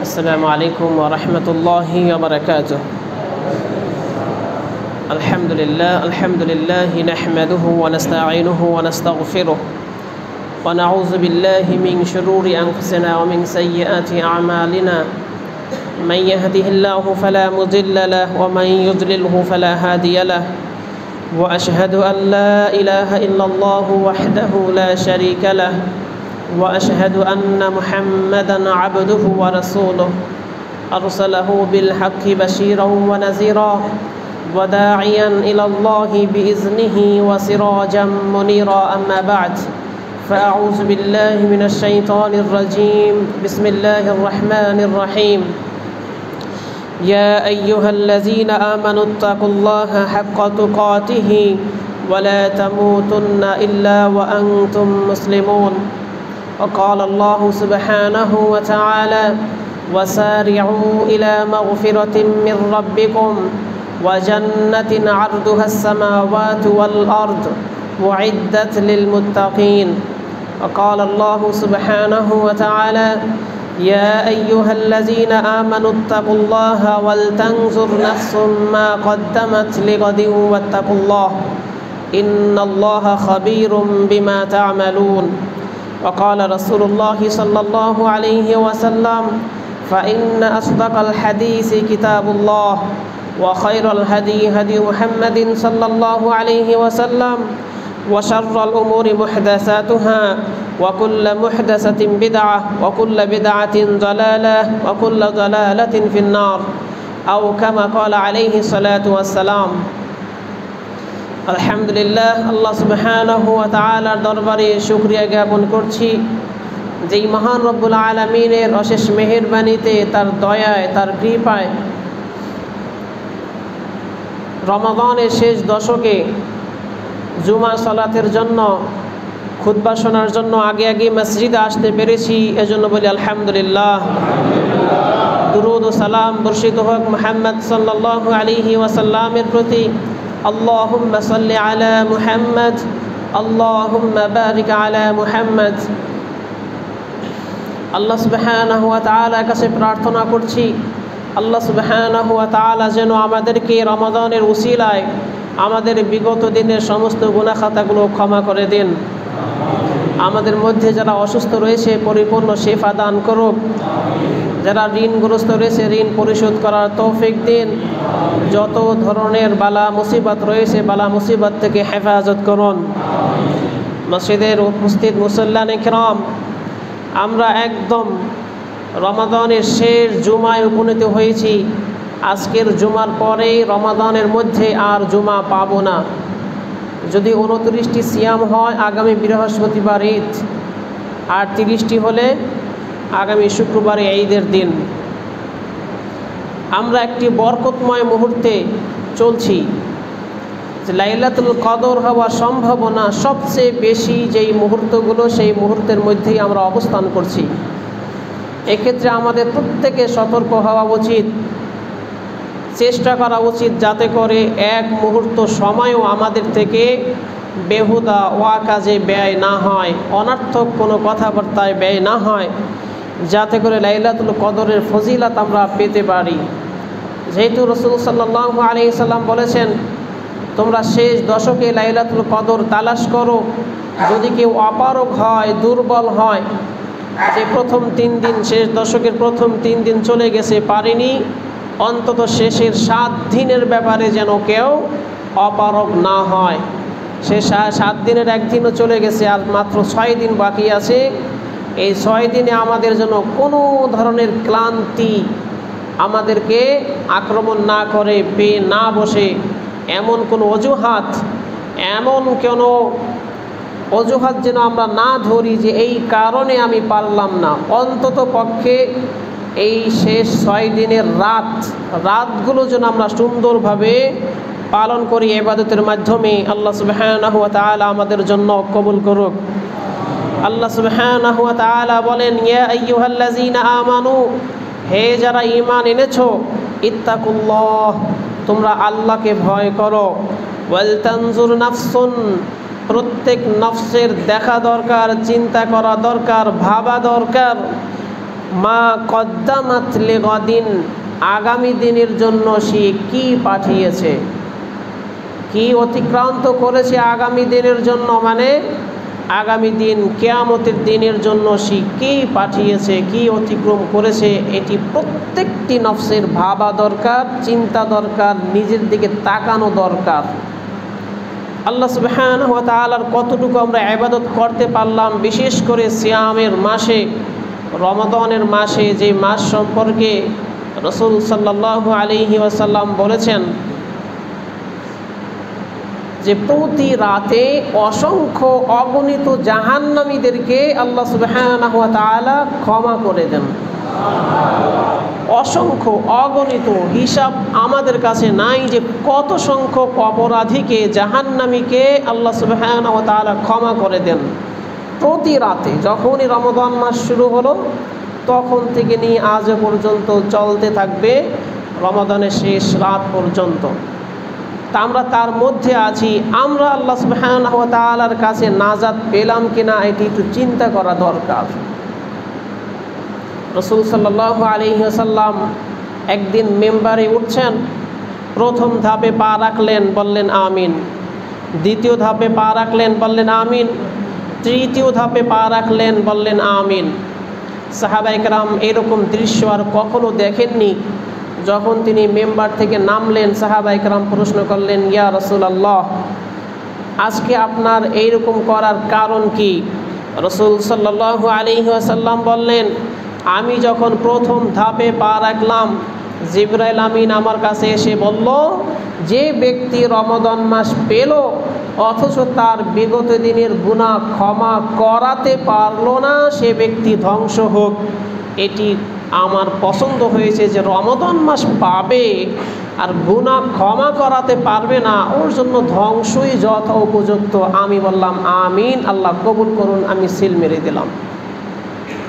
السلام عليكم ورحمة الله وبركاته. الحمد لله نحمده ونستعينه ونستغفره ونعوذ بالله من شرور أنفسنا ومن سيئات أعمالنا. من يهده الله فلا مضل له ومن يضلله فلا هادي له. وأشهد أن لا إله إلا الله وحده لا شريك له وأشهد أن محمدًا عبده ورسوله أرسله بالحق بشيرًا ونذيرًا وداعيًا إلى الله بإذنه وسراجًا منيرًا. أما بعد فأعوذ بالله من الشيطان الرجيم. بسم الله الرحمن الرحيم. يا أيها الذين آمنوا اتقوا الله حق تقاته ولا تموتن إلا وأنتم مسلمون. وقال الله سبحانه وتعالى وسارعوا إلى مغفرة من ربكم وجنة عرضها السماوات والأرض وعدت للمتقين. وقال الله سبحانه وتعالى يا أيها الذين آمنوا اتقوا الله ولتنظر نفس ما قدمت لغد واتقوا الله إن الله خبير بما تعملون. وقال رسول الله صلى الله عليه وسلم فإن أصدق الحديث كتاب الله وخير الهدي هدي محمد صلى الله عليه وسلم وشر الأمور محدثاتها وكل محدثة بدعة وكل بدعة ضلالة وكل ضلالة في النار أو كما قال عليه الصلاة والسلام. আলহামদুলিল্লাহ, আল্লাহ সুবহানাহু ওয়া তাআলার দরবারে শুকরিয়া জ্ঞাপন করছি যেই মহান রব্বুল আলামিনের অশেষ মেহেরবানিতে, তার দয়ায়, তার কৃপায় রমাদানের শেষ দশকে জুমা সালাতের জন্য, খুতবা শোনার জন্য আগে আগে মসজিদে আসতে পেরেছি। এজন্য বলি আলহামদুলিল্লাহ। দুরূদ ও সালাম বর্ষিত হোক মুহাম্মদ সাল্লাল্লাহু আলাইহি ওয়াসাল্লামের প্রতি। আল্লাহুম্মা সাল্লি আলা মুহাম্মদ, আল্লাহুম্মা বারিক আলা মুহাম্মদ। আল্লাহ সুবহানাহু ওয়া তাআলার কাছে প্রার্থনা করছি, আল্লাহ সুবহানাহু ওয়া তাআলা যেন আমাদেরকে রমাদানের উসিলায় আমাদের বিগত দিনের সমস্ত গুনাহ খাতাগুলো ক্ষমা করে দেন। আমাদের মধ্যে যারা অসুস্থ রয়েছে পরিপূর্ণ শিফা দান করুক। যারা ঋণগ্রস্ত রয়েছে ঋণ পরিশোধ করার তৌফিক দিন। যত ধরনের বালা মুসিবত রয়েছে বালা মুসিবত থেকে হেফাজত করুন। মসজিদের উপস্থিত মুসল্লানে কিরাম, আমরা একদম রমাদানের শেষ জুমায় উপনীত হয়েছি। আজকের জুমার পরেই রমাদানের মধ্যে আর জুমা পাবো না। যদি 29টি সিয়াম হয় আগামী বৃহস্পতিবার ঈদ, আর 30টি হলে আগামী শুক্রবারে ঈদের দিন। আমরা একটি বরকতময় মুহূর্তে চলছি। লাইলাতুল কদর হওয়ার সম্ভাবনা সবচেয়ে বেশি যেই মুহূর্তগুলো, সেই মুহূর্তের মধ্যেই আমরা অবস্থান করছি। এক্ষেত্রে আমাদের প্রত্যেকে সতর্ক হওয়া উচিত, চেষ্টা করা উচিত যাতে করে এক মুহূর্ত সময়ও আমাদের থেকে বেহুদা ওয়াকাজে ব্যয় না হয়, অনর্থক কোনো কথাবার্তায় ব্যয় না হয়, যাতে করে লাইলাতুল কদরের ফজিলত আমরা পেতে পারি। যেহেতু রাসূল সাল্লাল্লাহু আলাইহি সাল্লাম বলেছেন তোমরা শেষ দশকে লাইলাতুল কদর তালাশ করো। যদি কেউ অপারগ হয়, দুর্বল হয়, যে প্রথম 3 দিন, শেষ দশকের প্রথম 3 দিন চলে গেছে পারেনি, অন্তত শেষের 7 দিনের ব্যাপারে যেন কেউ অপারগ না হয়। সে 7 দিনের 1 দিনও চলে গেছে, আর মাত্র 6 দিন বাকি আছে। এই 6 দিনে আমাদের জন্য কোনো ধরনের ক্লান্তি আমাদেরকে আক্রমণ না করে, পেয়ে না বসে, এমন কোনো অজুহাত যেন আমরা না ধরি যে এই কারণে আমি পারলাম না। অন্তত পক্ষে এই শেষ 6 দিনের রাতগুলো যেন আমরা সুন্দরভাবে পালন করি ইবাদতের মাধ্যমে। আল্লাহ সুবহানাহু ওয়া তাআলা আমাদের জন্য কবুল করুক। আল্লাহ সুবহানাহু ওয়া তাআলা বলেন ইয়া আইয়ুহাল্লাযীনা আমানু, হে যারা ঈমান এনেছো, ইত্তাকুল্লাহ, তোমরা আল্লাহকে ভয় করো। ওয়াল তানজুর নাফসুন, প্রত্যেক নফসের দেখা দরকার, চিন্তা করা দরকার, ভাবা দরকার মা কদ্দামাত লিগাদিন, আগামী দিনের জন্য সে কি পাঠিয়েছে, কি অতিক্রান্ত করেছে আগামী দিনের জন্য, মানে আগামী দিন কিয়ামতের দিনের জন্য সে কি পাঠিয়েছে, কি অতিক্রম করেছে, এটি প্রত্যেকটি নফসের ভাবা দরকার, চিন্তা দরকার, নিজের দিকে তাকানো দরকার। আল্লাহ সুবহানাহু ওয়া তাআলার কতটুকু আমরা ইবাদত করতে পারলাম, বিশেষ করে সিয়ামের মাসে, রমাদানের মাসে, যে মাস সম্পর্কে রাসূল সাল্লাল্লাহু আলাইহি ওয়াসাল্লাম বলেছেন যে প্রতি রাতে অসংখ্য অগণিত জাহান্নামীদেরকে আল্লাহ সুবহানাহু ওয়া তাআলা ক্ষমা করে দেন। অসংখ্য অগণিত, হিসাব আমাদের কাছে নাই যে কত সংখ্যক অপরাধীকে, জাহান্নামীকে আল্লাহ সুবহানাহু ওয়া তাআলা ক্ষমা করে দেন প্রতি রাতে। যখনই রমাদান মাস শুরু হলো তখন থেকে নিয়ে আজ পর্যন্ত চলতে থাকবে, রমাদানের শেষ রাত পর্যন্ত। তা আমরা তার মধ্যে আছি, আমরা আল্লাহ সুবহানাহু ওয়া তাআলার কাছে নাজাত পেলাম কিনা এটি একটু চিন্তা করা দরকার। রাসূল সাল্লাল্লাহু আলাইহি ওয়াসাল্লাম একদিন মেম্বারে উঠছেন, প্রথম ধাপে পা রাখলেন, বললেন আমিন। দ্বিতীয় ধাপে পা রাখলেন, বললেন আমিন। তৃতীয় ধাপে পা রাখলেন, বললেন আমিন। সাহাবায়ে কেরাম এরকম দৃশ্য আর কখনো দেখেননি। যখন তিনি মেম্বার থেকে নামলেন, সাহাবায়ে কেরাম প্রশ্ন করলেন, ইয়া রাসূলুল্লাহ, আজকে আপনার এইরকম করার কারণ কি? রাসূল সাল্লাল্লাহু আলাইহি ওয়াসাল্লাম বললেন, আমি যখন প্রথম ধাপে পা রাখলাম, জিবরাইল আমিন আমার কাছে এসে বলল, যে ব্যক্তি রমাদান মাস পেল অথচ তার বিগত দিনের গুনাহ ক্ষমা করাতে পারলো না, সে ব্যক্তি ধ্বংস হোক। এটি আমার পছন্দ হয়েছে যে রমাদান মাস পাবে আর গুনাহ ক্ষমা করাতে পারবে না, ওর জন্য ধ্বংসই যথা উপযুক্ত। আমি বললাম আমিন, আল্লাহ কবুল করুন। আমি সিল মেরে দিলাম।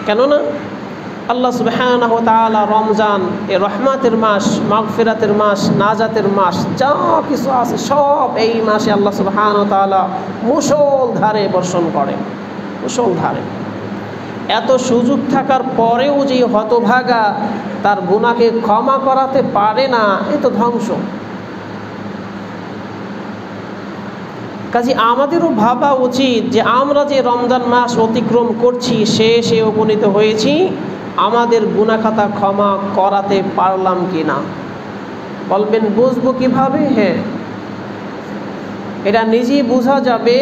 কেননা আল্লাহ সুবহানাহু ওয়া তাআলা রমজান এ রহমাতের মাস, মাগফিরাতের মাস, নাজাতের মাস, যা কিছু আছে সব এই মাসে আল্লাহ সুবহানাহু ওয়া তাআলা মুষলধারে বর্ষণ করে, মুষলধারে। এত সুযোগ থাকার পরেও যে হতভাগা তার গুনাহকে ক্ষমা করাতে পারে না, এ তো ধ্বংস। কাজে আমাদেরও ভাবা উচিত যে আমরা যে রমজান মাস অতিক্রম করছি, শেষে উপনীত হয়েছি, আমাদের গুনাহ খাতা ক্ষমা করাতে পারলাম কি না। বলবেন বুঝবো কিভাবে? হ্যাঁ, এটা নিজেই বোঝা যাবে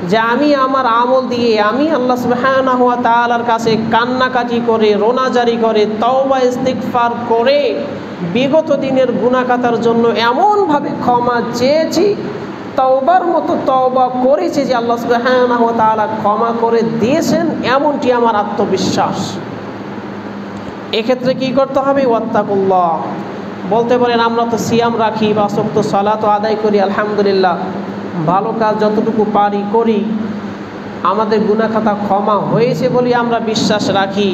যে আমি আমার আমল দিয়ে, আমি আল্লাহ সুবহানাহু ওয়া তাআলার কাছে কান্নাকাটি করে, রোনাজারি করে, তওবা ইস্তিগফার করে বিগত দিনের গুনাহ খাতার জন্য এমনভাবে ক্ষমা চেয়েছি, তওবার মতো তওবা করেছি যে আল্লাহ সুবহানাহু ওয়া তাআলা ক্ষমা করে দিয়েছেন, এমনটি আমার আত্মবিশ্বাস। এক্ষেত্রে কি করতে হবে? ওয়াত্তাকুল্লাহ। বলতে পারেন আমরা তো সিয়াম রাখি বা ওয়াক্ত সালাত আদায় করি, আলহামদুলিল্লাহ, ভালো কাজ যতটুকু পারি করি, আমাদের গুনাহ খাতা ক্ষমা হয়েছে বলে আমরা বিশ্বাস রাখি।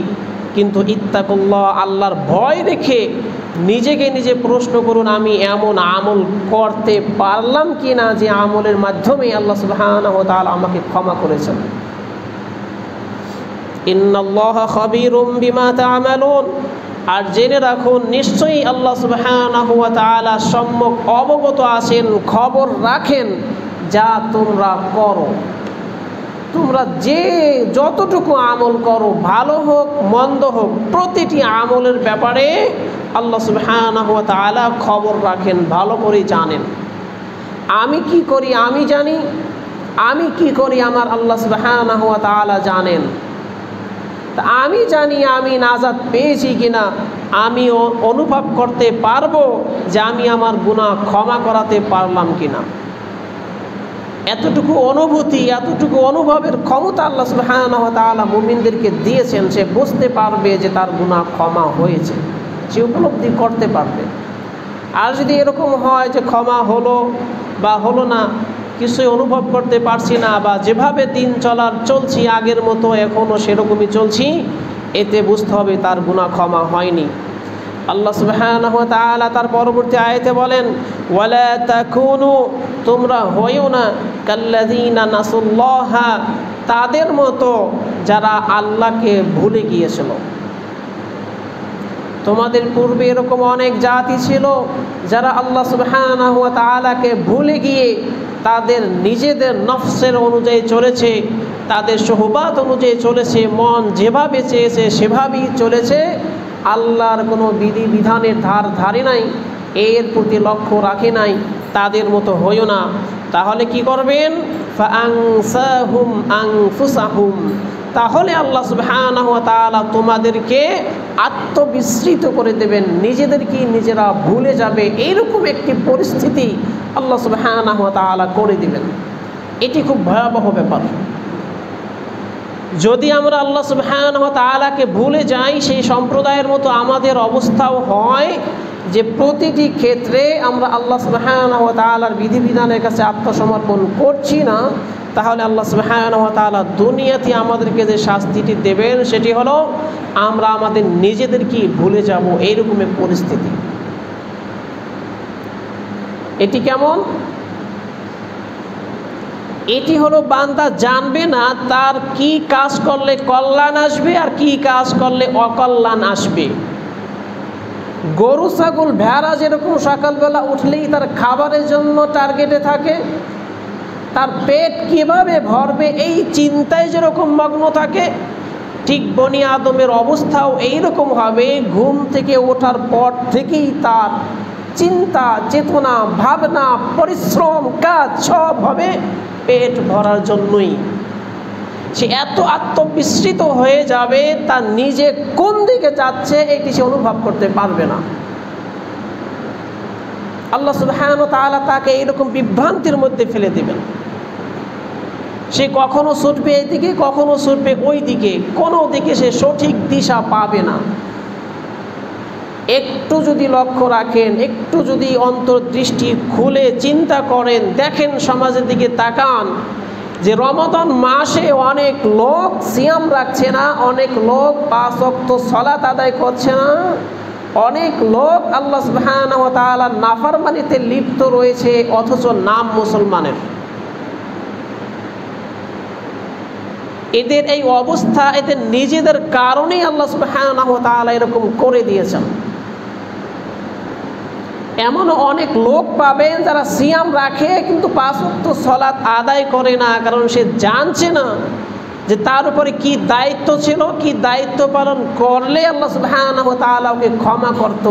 কিন্তু ইত্তাকুল্লাহ, আল্লাহর ভয় রেখে নিজেকে নিজে প্রশ্ন করুন, আমি এমন আমল করতে পারলাম কি না যে আমলের মাধ্যমে আল্লাহ সুবহানাহু ওয়া তাআলা আমাকে ক্ষমা করেছেন। ইন্নাল্লাহা খাবীরুম বিমা তা'মালুন। আর জেনে রাখুন, নিশ্চয়ই আল্লাহ সুবহানাহু ওয়া তাআলা সম্যক অবগত আছেন, খবর রাখেন যা তোমরা করো। তোমরা যে যতটুকু আমল করো, ভালো হোক মন্দ হোক, প্রতিটি আমলের ব্যাপারে আল্লাহ সুবহানাহু ওয়া তাআলা খবর রাখেন, ভালো করে জানেন। আমি কি করি আমি জানি, আমি কি করি আমার আল্লাহ সুবহানাহু ওয়া তাআলা জানেন। তা আমি জানি আমি নাজাত পেয়েছি কিনা, আমিও অনুভব করতে পারবো যে আমি আমার গুনাহ ক্ষমা করাতে পারলাম কিনা। এতটুকু অনুভূতি, এতটুকু অনুভবের ক্ষমতা আল্লাহ সুবহানাহু ওয়া তাআলা মুমিনদেরকে দিয়েছেন। সে বুঝতে পারবে যে তার গুনাহ ক্ষমা হয়েছে, সে উপলব্ধি করতে পারবে। আর যদি এরকম হয় যে ক্ষমা হলো বা হলো না, কিছুই অনুভব করতে পারছি না, বা যেভাবে দিন চলছি আগের মতো এখনও সেরকমই চলছি, এতে বুঝতে হবে তার গুনাহ ক্ষমা হয়নি। আল্লাহ সুবহানাহু ওয়া তাআলা তার পরবর্তী আয়াতে বলেন, ওয়ালা তাকুনু, তোমরা হইও না কাল্লাযীনা নাসুল্লাহা, তাদের মতো যারা আল্লাহকে ভুলে গিয়েছিল। তোমাদের পূর্বে এরকম অনেক জাতি ছিল যারা আল্লাহ সুবহানাহু ওয়া তাআলাকে ভুলে গিয়ে তাদের নিজেদের নফসের অনুযায়ী চলেছে, তাদের সোহবাত অনুযায়ী চলেছে, মন যেভাবে চেয়েছে সেভাবেই চলেছে, আল্লাহর কোনো বিধিবিধানের ধারে নাই, এর প্রতি লক্ষ্য রাখে নাই। তাদের মতো হইও না। তাহলে কি করবেন? ফাআনসাহুম আনফুসাহুম, তাহলে আল্লাহ সুবহানাহু ওয়া তাআলা তোমাদেরকে আত্মবিস্মৃত করে দেবেন, নিজেদেরকে নিজেরা ভুলে যাবে, এইরকম একটি পরিস্থিতি আল্লাহ সুবহানাহু ওয়া তাআলা করে দিবেন। এটি খুব ভয়াবহ ব্যাপার। যদি আমরা আল্লাহ সুবহানাহু ওয়া তাআলাকে ভুলে যাই, সেই সম্প্রদায়ের মতো আমাদের অবস্থাও হয় যে প্রতিটি ক্ষেত্রে আমরা আল্লাহ সুবহানাহু ওয়া তাআলার বিধিবিধানের কাছে আত্মসমর্পণ করছি না, তাহলে আল্লাহ সুবহানাহু ওয়া তাআলা দুনিয়াতে আমাদেরকে যে শাস্তিটি দেবেন সেটি হলো আমরা আমাদের নিজেদেরকেই ভুলে যাব, এইরকম এক পরিস্থিতি। এটি কেমন? এটি হলো বান্দা জানবে না তার কি কাজ করলে কল্যাণ আসবে আর কি কাজ করলে অকল্যাণ আসবে। গরু ছাগল ভেড়া যেরকম সকালবেলা উঠলেই তার খাবারের জন্য টার্গেটে থাকে, তার পেট কিভাবে ভরবে এই চিন্তায় যেরকম মগ্ন থাকে, ঠিক বনি আদমের অবস্থাও এইরকম হবে। ঘুম থেকে ওঠার পর থেকেই তার চিন্তা, চেতনা, ভাবনা, পরিশ্রম, কাজ সব হবে পেট ভরার জন্যই। সে এত আত্মবিস্মৃত হয়ে যাবে, তার নিজে কোন দিকে যাচ্ছে এটি সে অনুভব করতে পারবে না। আল্লাহ সুবহানাহু ওয়া তাআলা তাকে এইরকম বিভ্রান্তির মধ্যে ফেলে দিবেন। সে কখনো ছুটবে এইদিকে, কখনো ছুটবে ওই দিকে, কোনো দিকে সে সঠিক দিশা পাবে না। একটু যদি লক্ষ্য রাখেন, একটু যদি অন্তর্দৃষ্টি খুলে চিন্তা করেন, দেখেন সমাজের দিকে তাকান যে রমাদান মাসে অনেক লোক সিয়াম রাখছে না, অনেক লোক 5 ওয়াক্ত সালাত আদায় করছে না, অনেক লোক আল্লাহ সুবহানাহু ওয়া তাআলার নাফরমানিতে লিপ্ত রয়েছে, অথচ নাম মুসলমানের। এদের এই অবস্থা এদের নিজেদের কারণেই আল্লাহ সুবহানাহু ওয়া তাআলা এরকম করে দিয়েছেন। এমন অনেক লোক পাবেন যারা সিয়াম রাখে কিন্তু 5 ওয়াক্ত সালাত আদায় করে না, কারণ সে জানছে না যে তার উপরে কি দায়িত্ব ছিল, কি দায়িত্ব পালন করলে আল্লাহ সুবহানাহু ওয়া তাআলা ওকে ক্ষমা করত,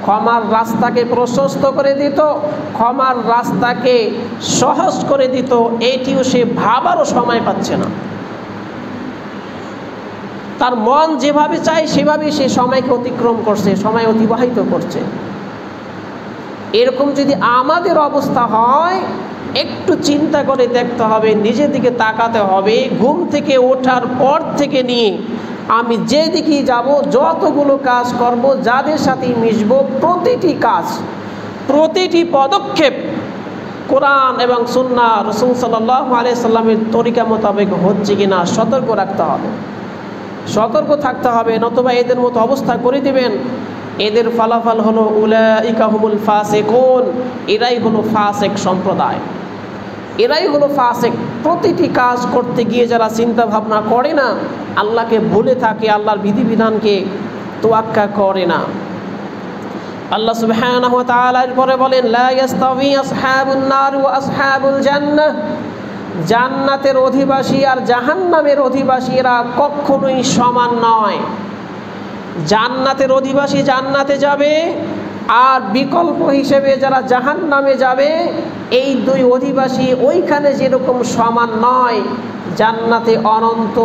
ক্ষমার রাস্তাকে প্রশস্ত করে দিত, ক্ষমার রাস্তাকে সহজ করে দিত, এটিও সে ভাবারও সময় পাচ্ছে না। তার মন যেভাবে চায় সেভাবেই সে সময়কে অতিক্রম করছে, সময় অতিবাহিত করছে। এরকম যদি আমাদের অবস্থা হয়, একটু চিন্তা করে দেখতে হবে, নিজের দিকে তাকাতে হবে। ঘুম থেকে ওঠার পর থেকে নিয়ে আমি যেদিকেই যাব, যতগুলো কাজ করব, যাদের সাথেই মিশব, প্রতিটি কাজ, প্রতিটি পদক্ষেপ কোরআন এবং সুন্নাহ রাসূল সাল্লাল্লাহু আলাইহি সাল্লামের তরিকা মোতাবেক হচ্ছে কিনা সতর্ক রাখতে হবে, সতর্ক থাকতে হবে, নতুবা এদের মতো অবস্থা করে দিবেন। এদের ফলাফল হলো উলাইকা হুমুল ফাসিকুন, এরাই হলো ফাসিক সম্প্রদায়, এরাই হলো ফাসিক। প্রতিটি কাজ করতে গিয়ে যারা চিন্তা ভাবনা করে না, আল্লাহকে ভুলে থাকে, আল্লাহর বিধিবিধানকে তোয়াক্কা করে না। আল্লাহ সুবহানাহু ওয়া তাআলা এরপরে বলেন লা ইস্তাওয়ি আসহাবুন নার ওয়া আসহাবুল জান্নাহ, জান্নাতের অধিবাসী আর জাহান্নামের অধিবাসী এরা কখনোই সমান নয়। জান্নাতের অধিবাসী জান্নাতে যাবে, আর বিকল্প হিসেবে যারা জাহান্নামে যাবে, এই দুই অধিবাসী ওইখানে যেরকম সমান নয়। জান্নাতে অনন্ত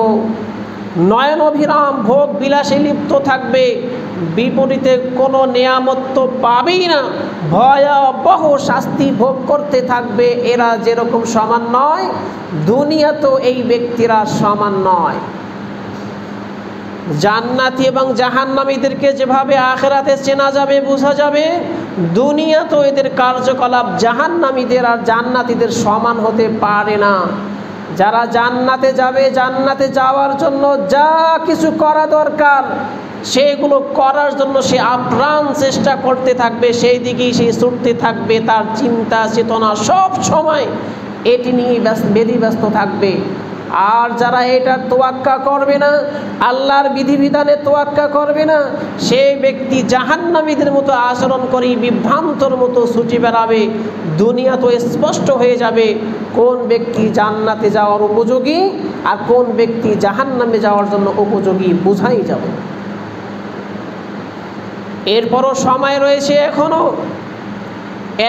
নয়নভিরাম ভোগ বিলাসে লিপ্ত থাকবে, বিপরীতে কোনো নিয়ামত তো পাবেই না, ভয়াবহ শাস্তি ভোগ করতে থাকবে। এরা যেরকম সমান নয়, দুনিয়াতেও এই ব্যক্তিরা সমান নয়। জান্নাতি এবং জাহান্নামীদেরকে যেভাবে আখিরাতে চেনা যাবে, বোঝা যাবে, দুনিয়াতেও এদের কার্যকলাপ জাহান্নামীদের আর জান্নাতীদের সমান হতে পারে না। যারা জান্নাতে যাবে, জান্নাতে যাওয়ার জন্য যা কিছু করা দরকার সেগুলো করার জন্য সে আপ্রাণ চেষ্টা করতে থাকবে, সেই দিকেই সে ছুটতে থাকবে, তার চিন্তা চেতনা সব সময় এটি নিয়ে ব্যস্ত থাকবে। আর যারা এটার তোয়াক্কা করবে না, আল্লাহর বিধিবিধানে তোয়াক্কা করবে না, সেই ব্যক্তি জাহান্নামীদের মতো আচরণ করে বিভ্রান্তর মতো ছুটে বেড়াবে। দুনিয়া তো স্পষ্ট হয়ে যাবে কোন ব্যক্তি জান্নাতে যাওয়ার উপযোগী আর কোন ব্যক্তি জাহান্নামে যাওয়ার জন্য উপযোগী, বোঝাই যাবে। এরপরও সময় রয়েছে,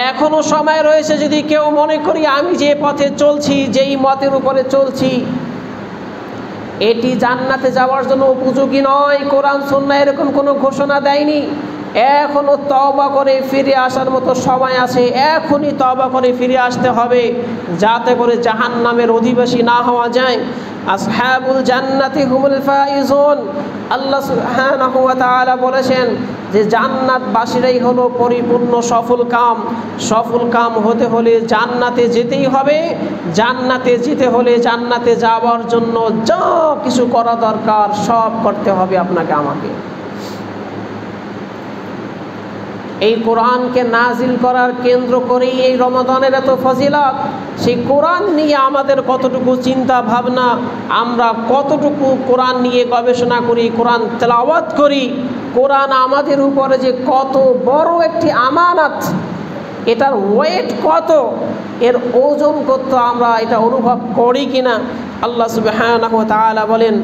এখনো সময় রয়েছে। যদি কেউ মনে করি আমি যে পথে চলছি, যেই মতের উপরে চলছি, এটি জান্নাতে যাওয়ার জন্য উপযোগী নয়, কোরআন সুন্নাহ এরকম কোনো ঘোষণা দেয়নি, এখনো তওবা করে ফিরে আসার মতো সময় আছে। এখনই তওবা করে ফিরে আসতে হবে, যাতে করে জাহান্নামের অধিবাসী না হওয়া যায়। আসহাবুল জান্নাতি হুমুল ফাইজুন, আল্লাহ সুবহানাহু ওয়া তাআলা বলেছেন যে জান্নাতবাসীরাই হলো পরিপূর্ণ সফল কাম হতে হলে জান্নাতে যেতেই হবে। জান্নাতে যেতে হলে জান্নাতে যাওয়ার জন্য যা কিছু করা দরকার সব করতে হবে আপনাকে আমাকে। এই কোরআনকে নাজিল করার কেন্দ্র করেই এই রমাদানের এত ফজিলত। সেই কোরআন নিয়ে আমাদের কতটুকু চিন্তা ভাবনা, আমরা কতটুকু কোরআন নিয়ে গবেষণা করি, কোরআন তেলাওয়াত করি, কোরআন আমাদের উপরে যে কত বড় একটি আমানত, এটার ওয়েট কত, এর ওজন কত, আমরা এটা অনুভব করি কিনা। আল্লাহ সুবহানাহু ওয়া তাআলা বলেন,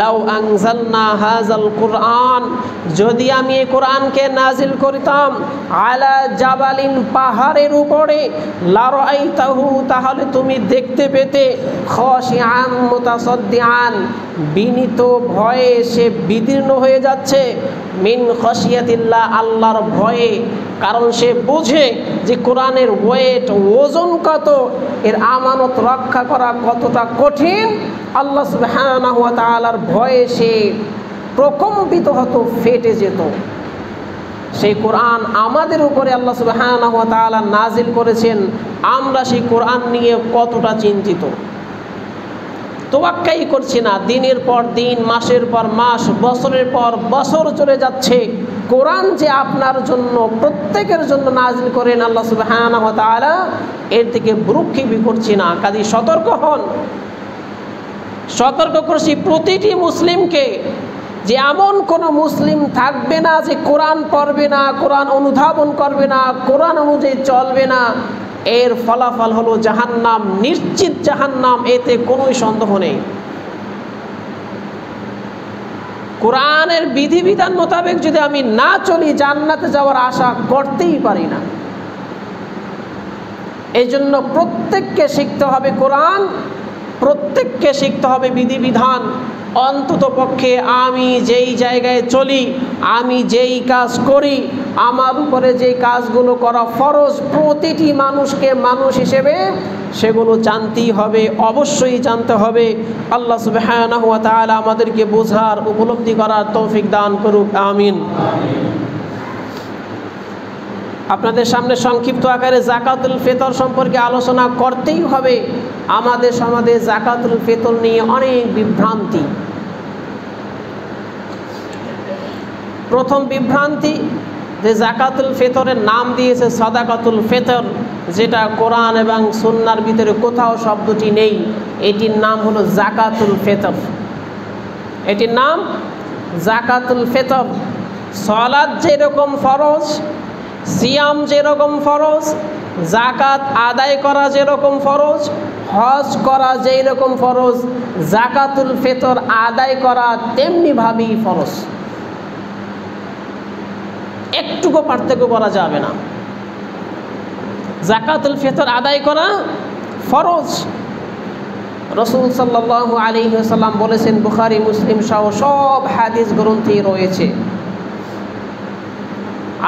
লাউ আনজালনা হাযাল কুরআন, যদি আমি এই কোরআনকে নাজিল করিতাম আলা জাবালিন, পাহাড়ের উপরে, লারাআইতাহু, তাহলে তুমি দেখতে পেতে, খাশিআন মুতাসাদ্দিআন, বিনীত ভয়ে সে বিদীর্ণ হয়ে যাচ্ছে, মিন খাশিয়াতিল্লাহ, আল্লাহর ভয়ে। কারণ সে বুঝে যে কোরআনের ওয়েট, ওজন কত, এর আমানত রক্ষা করা কতটা কঠিন। আল্লাহ সুবহানাহু ওয়া তাআলার ভয়ে সে প্রকম্পিত হতো, ফেটে যেত। সেই কোরআন আমাদের উপরে আল্লাহ সুবহানাহু ওয়া তাআলা নাজিল করেছেন, আমরা সেই কোরআন নিয়ে কতটা চিন্তিত, তোয়াক্কাই করছি না। দিনের পর দিন, মাসের পর মাস, বছরের পর বছর চলে যাচ্ছে, কোরআন যে আপনার জন্য, প্রত্যেকের জন্য নাজিল করেন আল্লাহ সুবহানাহু ওয়া তাআলা, এর থেকে ভ্রুক্ষেপই করছি না। কাজে সতর্ক হন। সতর্ক করছি প্রতিটি মুসলিমকে যে এমন কোনো মুসলিম থাকবে না যে কোরআন পড়বে না, কোরআন অনুধাবন করবে না, কোরআন অনুযায়ী চলবে না। এর ফলাফল হলো জাহান্নাম, নিশ্চিত জাহান্নাম, এতে কোনো সন্দেহ নেই। কোরআনের বিধিবিধান মোতাবেক যদি আমি না চলি, জান্নাতে যাওয়ার আশা করতেই পারি না। এই জন্য প্রত্যেককে শিখতে হবে কোরআন, প্রত্যেককে শিখতে হবে বিধিবিধান। অন্তত পক্ষে আমি যেই জায়গায় চলি, আমি যেই কাজ করি, আমার উপরে যেই কাজগুলো করা ফরজ, প্রতিটি মানুষকে মানুষ হিসেবে সেগুলো জানতেই হবে, অবশ্যই জানতে হবে। আল্লাহ সুবহানাহু ওয়া তাআলা আমাদেরকে বোঝার, উপলব্ধি করার তৌফিক দান করুক, আমিন। আপনাদের সামনে সংক্ষিপ্ত আকারে যাকাতুল ফিতর সম্পর্কে আলোচনা করতেই হবে। আমাদের সমাজে যাকাতুল ফিতর নিয়ে অনেক বিভ্রান্তি। প্রথম বিভ্রান্তি যে যাকাতুল ফিতরের নাম দিয়েছে সাদাকাতুল ফিতর, যেটা কোরআন এবং সুন্নাহর ভিতরে কোথাও শব্দটি নেই। এটির নাম হলো যাকাতুল ফিতর, এটির নাম যাকাতুল ফিতর। সালাত যেরকম ফরজ, সিয়াম যেরকম ফরজ, যাকাত আদায় করা যেরকম ফরজ, হজ করা যেই রকম ফরজ, যাকাতুল ফিতর আদায় করা তেমনিভাবেই ফরজ। একটুকু পার্থক্য করা যাবে না। যাকাতুল ফিতর আদায় করা ফরজ। রাসূল সাল্লাল্লাহু আলাইহি ওয়াসাল্লাম বলেছেন, বুখারী মুসলিম সহ সব হাদিস গ্রন্থে রয়েছে।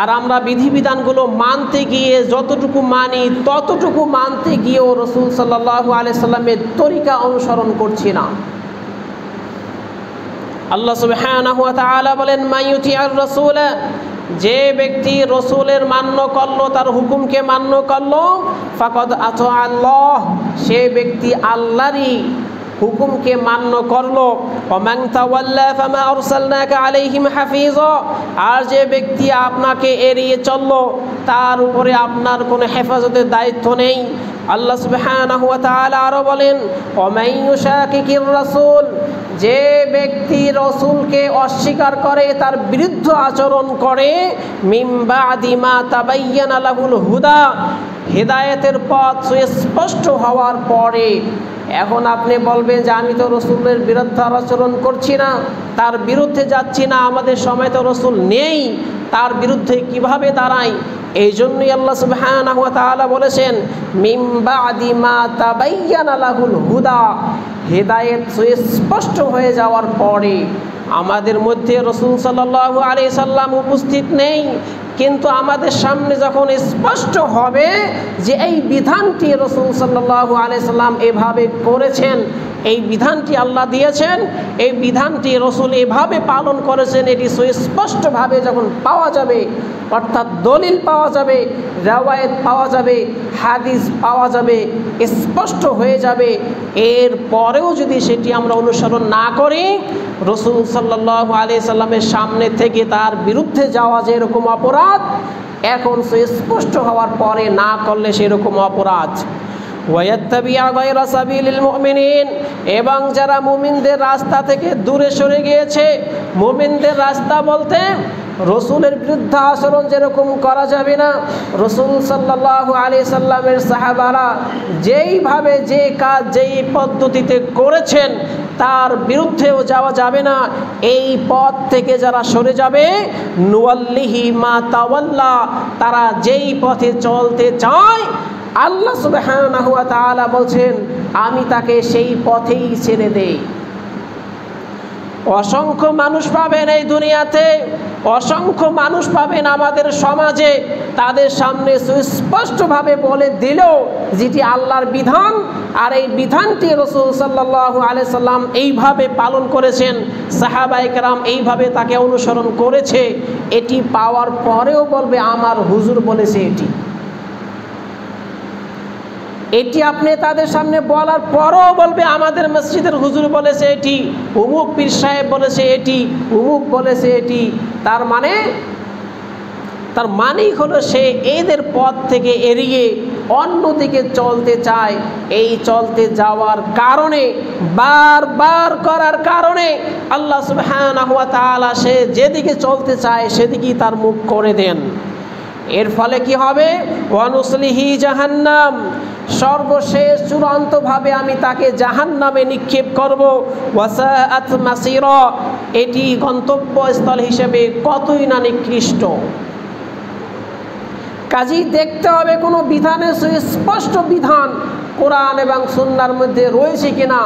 আর আমরা বিধিবিধানগুলো মানতে গিয়ে যতটুকু মানি, ততটুকু মানতে গিয়েও রাসূল সাল্লাল্লাহু আলাইহি সাল্লামের তরিকা অনুসরণ করছি না। আল্লাহ সুবহানাহু ওয়া তাআলা বলেন, মাইয়ুতিআর রাসূল, যে ব্যক্তি রসুলের মান্য করলো, তার হুকুমকে মান্য করলো, ফাকাদ আতা আল্লাহ, সে ব্যক্তি আল্লাহরই হুকুমকে মান্য করলো। ওমান তাওয়াল্লা ফামা আরসালনাকা আলাইহিম হাফিজা, আর যে ব্যক্তি আপনাকে এড়িয়ে চললো, তার উপরে আপনার কোনো হেফাজতের দায়িত্ব নেই। আল্লাহ সুবহানাহু ওয়া তাআলা আরো বলেন, ওয়ামান ইউশাকিকির রাসূল, যে ব্যক্তি রসুলকে অস্বীকার করে, তার বিরুদ্ধ আচরণ করে, মিন বাদি মা তাবায়্যানা লাহুল হুদা, হেদায়েতের পথ সুস্পষ্ট হওয়ার পরে। এখন আপনি বলবেন যে আমি তো রসুলের বিরুদ্ধে আচরণ করছি না, তার বিরুদ্ধে যাচ্ছি না, আমাদের সময় তো রসুল নেই, তার বিরুদ্ধে কিভাবে দাঁড়াই? এই জন্যই আল্লাহ সুবহানাহু ওয়া তাআলা বলেছেন, মিন বাদি মা তাবায়্যানা লাহুল হুদা, হেদায়েত সুস্পষ্ট হয়ে যাওয়ার পরে। আমাদের মধ্যে রসুল সাল্লাল্লাহু আলাইহি সাল্লাম উপস্থিত নেই, কিন্তু আমাদের সামনে যখন স্পষ্ট হবে যে এই বিধানটি রসুল সাল্লাল্লাহু আলাইহি সাল্লাম এভাবে করেছেন, এই বিধানটি আল্লাহ দিয়েছেন, এই বিধানটি রসুল এভাবে পালন করেছেন, এটি সুস্পষ্টভাবে যখন পাওয়া যাবে, অর্থাৎ দলিল পাওয়া যাবে, রিওয়ায়াত পাওয়া যাবে, হাদিস পাওয়া যাবে, স্পষ্ট হয়ে যাবে, এর পরেও যদি সেটি আমরা অনুসরণ না করি, রসুল সাল্লাল্লাহু আলাইহি সাল্লামের সামনে থেকে তার বিরুদ্ধে যাওয়া যেরকম অপরাধ, এখন সুস্পষ্ট হওয়ার পরে না করলে সেরকম অপরাধ। ওয়ায়াত্তাবিআ গায়রা সাবিলিল মুমিনিন, এবং যারা মুমিনদের রাস্তা থেকে দূরে সরে গিয়েছে, মুমিনদের রাস্তা বলতে রসুলের বিরুদ্ধে আচরণ যেরকম করা যাবে না, রসুল সাল্লাল্লাহু আলাইহি সাল্লামের সাহাবারা যেইভাবে যে কাজ যেই পদ্ধতিতে করেছেন তার বিরুদ্ধেও যাওয়া যাবে না। এই পথ থেকে যারা সরে যাবে, নুওয়াল্লিহি মা তাওয়াল্লা, তারা যেই পথে চলতে চায়, আল্লাহ সুবহানাহু ওয়া তাআলা বলছেন আমি তাকে সেই পথেই ছেড়ে দেই। অসংখ্য মানুষ পাবেন এই দুনিয়াতে, অসংখ্য মানুষ পাবেন আমাদের সমাজে, তাদের সামনে সুস্পষ্টভাবে বলে দিল যেটি আল্লাহর বিধান, আর এই বিধানটি রসুল সাল্লাল্লাহু আলাইহি সাল্লাম এইভাবে পালন করেছেন, সাহাবায়ে কেরাম এইভাবে তাকে অনুসরণ করেছে, এটি পাওয়ার পরেও বলবে আমার হুজুর বলেছে এটি। এটি আপনি তাদের সামনে বলার পরও বলবে আমাদের মসজিদের হুজুর বলেছে এটি, অমুক পীর সাহেব বলেছে এটি, অমুক বলেছে এটি। তার মানেই হলো সে এদের পথ থেকে এড়িয়ে অন্যদিকে চলতে চায়। এই চলতে যাওয়ার কারণে, বারবার করার কারণে আল্লাহ সুবহানাহু ওয়া তাআলা সে যেদিকে চলতে চায় সেদিকেই তার মুখ করে দেন। এর ফলে কি হবে? ওয়ানুসলিহি জাহান্নাম, সর্বশেষ চূড়ান্তভাবে আমি তাকে জাহান্নামে নিক্ষেপ করব। ওয়াসাআত মাসিরা, এটি গন্তব্যস্থল হিসেবে কতই না নিকৃষ্ট। কাজেই দেখতে হবে কোনো বিধানের সুস্পষ্ট বিধান কোরআন এবং সুন্নাহর মধ্যে রয়েছে কিনা,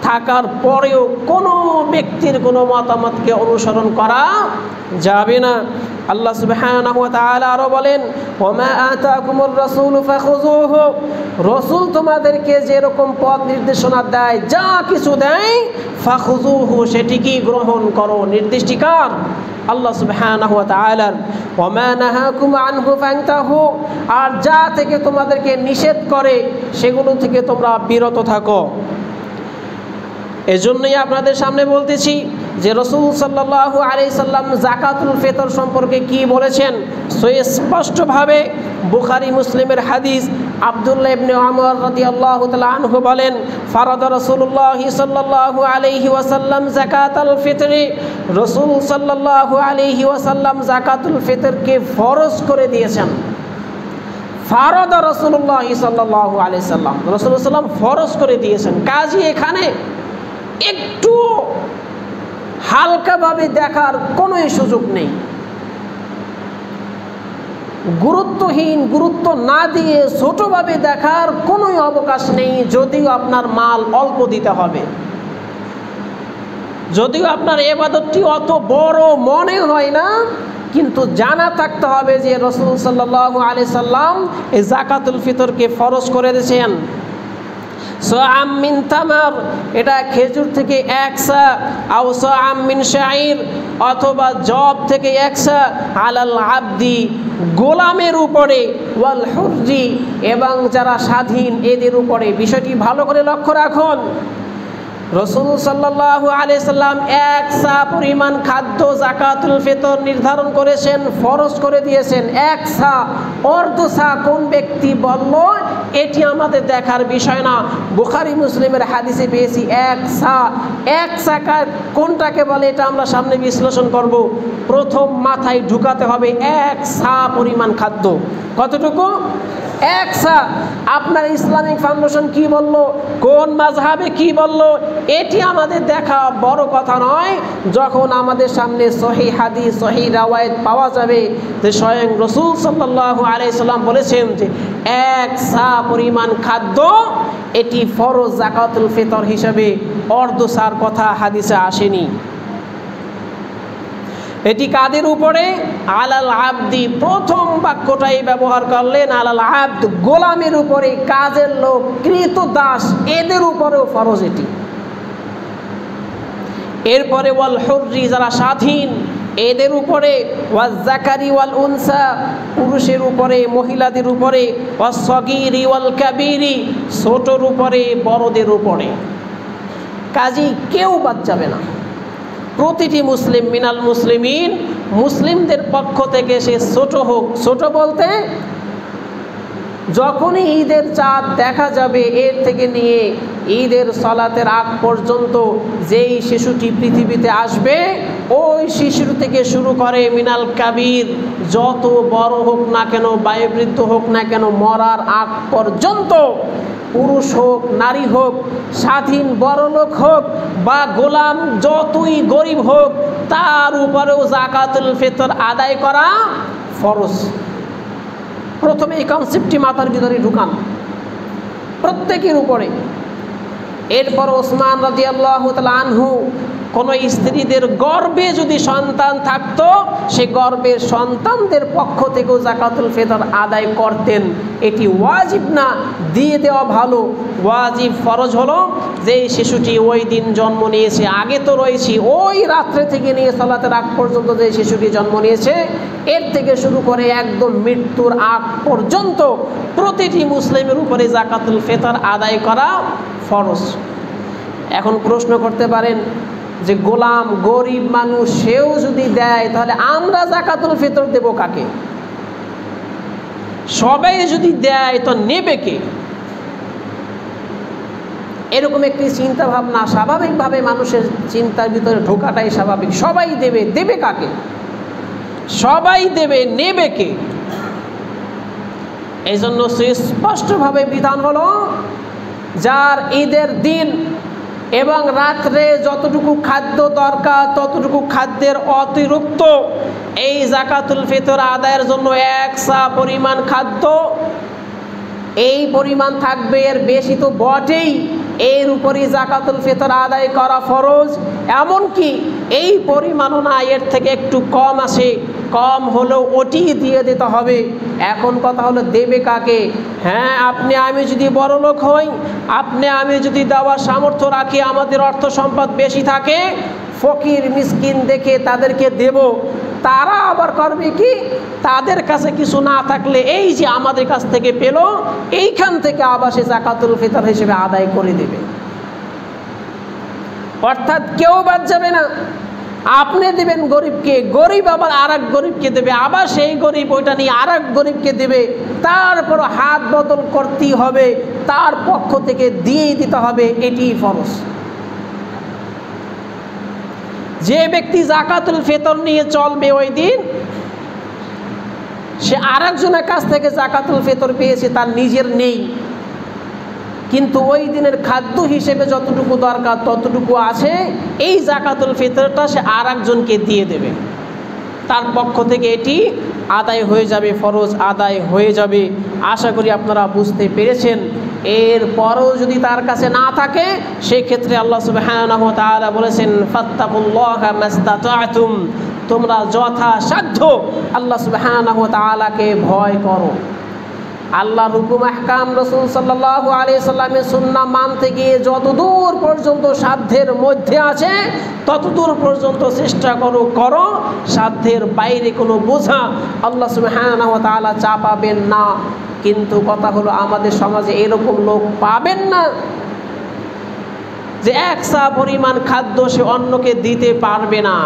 থাকার পরেও কোনো ব্যক্তির কোনো মতামতকে অনুসরণ করা যাবে না। আল্লাহ সুবহানাহু ওয়া তাআলা আরো বলেন, ওমা আতাকুমুর রাসূলু ফাখুযুহু, রাসূল তোমাদেরকে যেরকম পথ নির্দেশনা দেয়, যা কিছু দেয়, ফাখুযুহু সেটিকে গ্রহণ করো। নির্দেশটি কার? আল্লাহ সুবহানাহু ওয়া তাআলার। ওমা নাহাকুম আনহু ফান্তাহু, আর যা থেকে তোমাদেরকে নিষেধ করে সেগুলো থেকে তোমরা বিরত থাকো। এজন্যই আপনাদের সামনে বলতেছি যে রাসূল সাল্লাল্লাহু আলাইহি সাল্লাম যাকাতুল ফিতর সম্পর্কে কি বলেছেন সুস্পষ্টভাবে বুখারী মুসলিমের হাদিস। আব্দুল্লাহ ইবনে ওমর রাদিয়াল্লাহু তাআলা আনহু বলেন, ফারাদা রাসূলুল্লাহ সাল্লাল্লাহু আলাইহি ওয়াসাল্লাম যাকাতুল ফিতরি, রাসূল সাল্লাল্লাহু আলাইহি ওয়াসাল্লাম যাকাতুল ফিতরকে ফরজ করে দিয়েছেন। ফারাদা রাসূলুল্লাহ সাল্লাল্লাহু আলাইহি সাল্লাম, রাসূলুল্লাহ সাল্লাল্লাহু আলাইহি ওয়াসাল্লাম ফরজ করে দিয়েছেন। কাজী এখানে একটু হালকাভাবে দেখার কোনো সুযোগ নেই, গুরুত্বহীন, গুরুত্ব না দিয়ে ছোটভাবে দেখার কোনো অবকাশ নেই। যদিও আপনার মাল অল্প দিতে হবে, যদিও আপনার ইবাদতটি অত বড় মনে হয় না, কিন্তু জানা থাকতে হবে যে রাসূল সাল্লাল্লাহু আলাইহি সাল্লাম এই যাকাতুল ফিতরকে ফরজ করে দিয়েছেন। সাআম মিন তামার, এটা খেজুর থেকে 1 সা, আও সাআম মিন শাঈর, অথবা জব থেকে 1 সা, আলাল আবদি, গোলামের উপরে, ওয়াল হুররি, এবং যারা স্বাধীন এদের উপরে। বিষয়টি ভালো করে লক্ষ্য রাখুন। রাসূল সাল্লাল্লাহু আলাইহি সাল্লাম এক সা পরিমাণ খাদ্য যাকাতুল ফিতর নির্ধারণ করেছেন, ফরজ করে দিয়েছেন। এক সা, অর্ধ সা কোন ব্যক্তি বলল এটি আমাদের দেখার বিষয় না। বুখারী মুসলিমের হাদিসে পেয়েছি এক সা। এক সা কোনটাকে বলে এটা আমরা সামনে বিশ্লেষণ করব। প্রথম মাথায় ঢুকাতে হবে এক সা পরিমাণ খাদ্য। কতটুকু? এক সা। আপনার ইসলামিক ফাউন্ডেশন কি বলল, কোন মাযহাবে কি বলল, এটি আমাদের দেখা বড় কথা নয়। যখন আমাদের সামনে সহিহ হাদিস, সহিহ রাওয়ায়াত পাওয়া যাবে যে স্বয়ং রাসূল সাল্লাল্লাহু আলাইহি সাল্লাম বলেছেন যে এক সা পরিমাণ খাদ্য এটি ফরজ যাকাতুল ফিতর হিসাবে, অর্ধ সার কথা হাদিসে আসেনি। এটি কাদের উপরে? আলাল আবদি। প্রথম বাক্যটাই ব্যবহার করলেন আলাল আবদ, গোলামের উপরে, কাজের লোক, কৃত দাস, এদের উপরেও ফরজ এটি। এরপরে ওয়াল হুররি, যারা স্বাধীন, এদের উপরে, ওয়াজ যাকারি ওয়াল উনসা, পুরুষের উপরে, মহিলাদের উপরে, ওয়াস সগীরি ওয়াল কাবীরি, ছোটর উপরে, বড়দের উপরে। কাজী কেউ বাদ যাবে না। প্রতিটি মুসলিম মিনাল মুসলিমিন, মুসলিমদের পক্ষ থেকে সে ছোট হোক, ছোট বলতে যখনই ঈদের চাঁদ দেখা যাবে এর থেকে নিয়ে ঈদের সালাতের আগ পর্যন্ত যেই শিশুটি পৃথিবীতে আসবে ওই শিশু থেকে শুরু করে মিনাল কাবির, যত বড় হোক না কেন, বয়োবৃদ্ধ হোক না কেন, মরার আগ পর্যন্ত, পুরুষ হোক, নারী হোক, স্বাধীন বড়লোক হোক বা গোলাম, যতই গরিব হোক, তার উপরেও যাকাতুল ফিতর আদায় করা ফরজ। প্রথমে এই কনসেপ্টটি মাথার ভিতরে ঢুকান, প্রত্যেকের উপরে। এরপর ওসমান রাদিয়াল্লাহু তাআলা আনহু, কোনো স্ত্রীদের গর্ভে যদি সন্তান থাকতো সে গর্ভের সন্তানদের পক্ষ থেকেও যাকাতুল ফিতর আদায় করতেন। এটি ওয়াজিব না, দিয়ে দেওয়া ভালো। ওয়াজিব ফরজ হলো যে শিশুটি ওই দিন জন্ম নিয়েছে, আগে তো রয়েছে ওই রাত্রে থেকে নিয়ে সালাতের আগ পর্যন্ত যে শিশুটি জন্ম নিয়েছে, এর থেকে শুরু করে একদম মৃত্যুর আগ পর্যন্ত প্রতিটি মুসলিমের উপরে যাকাতুল ফিতর আদায় করা ফরজ। এখন প্রশ্ন করতে পারেন যে গোলাম, গরিব মানুষ, সেও যদি দেয় তাহলে আমরা যাকাতুল ফিতর দেব কাকে? সবাই যদি দেয় তো নেবে কে? এরকম একটি চিন্তা ভাবনা স্বাভাবিকভাবে মানুষের চিন্তার ভিতরে ঢোকাটাই স্বাভাবিক। সবাই দেবে, দেবে কাকে? সবাই দেবে, নেবে কে? এই জন্য সুস্পষ্টভাবে বিধান হলো যার ঈদের দিন এবং রাত্রে যতটুকু খাদ্য দরকার ততটুকু খাদ্যের অতিরিক্ত এই যাকাতুল ফিতর আদায়ের জন্য এক সা পরিমাণ খাদ্য, এই পরিমাণ থাকবে, এর বেশি তো বটেই, এর উপরই যাকাতুল ফিতর আদায় করা ফরজ। এমনকি এই পরিমাণও না, এর থেকে একটু কম আসে, কম হলেও ওটি দিয়ে দিতে হবে। এখন কথা হলো দেবে কাকে? হ্যাঁ, আপনি আমি যদি বড় লোক হই, আপনি আমি যদি দেওয়ার সামর্থ্য রাখি, আমাদের অর্থ সম্পদ বেশি থাকে, ফকির মিসকিন দেখে তাদেরকে দেব। তারা আবার করবে কি? তাদের কাছে কিছু না থাকলে এই যে আমাদের কাছ থেকে পেল, এইখান থেকে আবার সে যাকাতুল ফিতর হিসেবে আদায় করে দেবে। অর্থাৎ কেউ বাদ যাবে না। আপনি দেবেন গরিবকে, গরিব আবার আর এক গরিবকে দেবে, আবার সেই গরিব ওইটা নিয়ে আর এক গরিবকে দেবে, তারপর হাত বদল করতেই হবে, তার পক্ষ থেকে দিয়েই দিতে হবে, এটি ফরজ। যে ব্যক্তি যাকাতুল ফিতর নিয়ে চলবে ওই দিন, সে আরেকজনের কাছ থেকে যাকাতুল ফিতর পেয়েছে, তার নিজের নেই, কিন্তু ওই দিনের খাদ্য হিসেবে যতটুকু দরকার ততটুকু আছে, এই যাকাতুল ফিতরটা সে আরেকজনকে দিয়ে দেবে, তার পক্ষ থেকে এটি আদায় হয়ে যাবে, ফরজ আদায় হয়ে যাবে। আশা করি আপনারা বুঝতে পেরেছেন। এরপরও যদি তার কাছে না থাকে, সেক্ষেত্রে আল্লাহ সুবহানাহু ওয়া তাআলা বলেছেন ফাত্তাকুল্লাহা মাসতাতা'তুম, তোমরা যথাসাধ্য আল্লাহ সুবহানাহু ওয়া তাআলাকে ভয় করো। আল্লাহর হুকুম আহকাম, রাসূল সাল্লাল্লাহু আলাইহি সাল্লামের সুন্নাহ মানতে গিয়ে যতদূর পর্যন্ত সাধ্যের মধ্যে আছে ততদূর পর্যন্ত চেষ্টা করো। সাধ্যের বাইরে কোনো বোঝা আল্লাহ সুবহানাহু ওয়া তাআলা চাপাবেন না। কিন্তু কথা হলো আমাদের সমাজে এরকম লোক পাবেন না যে এক সা পরিমাণ খাদ্য সে অন্যকে দিতে পারবে না,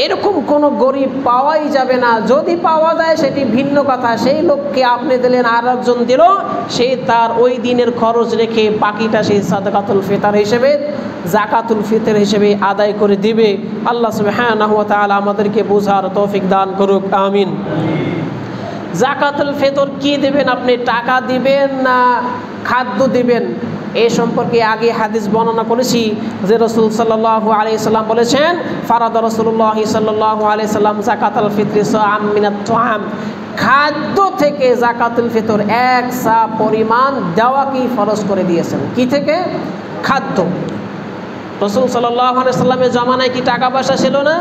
এরকম কোনো গরিব পাওয়াই যাবে না। যদি পাওয়া যায় সেটি ভিন্ন কথা, সেই লোককে আপনি দিলেন আর একজন দিল, সে তার ওই দিনের খরচ রেখে বাকিটা সেই সাদাকাতুল ফিতর হিসেবে, জাকাতুল ফিতর হিসেবে আদায় করে দিবে। আল্লাহ সুবহানাহু ওয়া তাআলা আমাদেরকে বোঝার তৌফিক দান করুক, আমিন। জাকাতুল ফিতর কি দিবেন, আপনি টাকা দিবেন না খাদ্য দিবেন, এই সম্পর্কে আগে হাদিস বর্ণনা করেছি যে রাসূল সাল্লাল্লাহু আলাইহি সাল্লাম বলেছেন, ফারাদা রাসূলুল্লাহ সাল্লাল্লাহু আলাইহি সাল্লাম যাকাতুল ফিতরি সাআম মিনাত তুআম, খাদ্য থেকে যাকাতুল ফিতর এক সা পরিমাণ দেওয়াকেই ফরজ করে দিয়েছেন। কি থেকে? খাদ্য। রাসূল সাল্লাল্লাহু আলাইহি সাল্লামের জামানায় কি টাকা পয়সা ছিল না?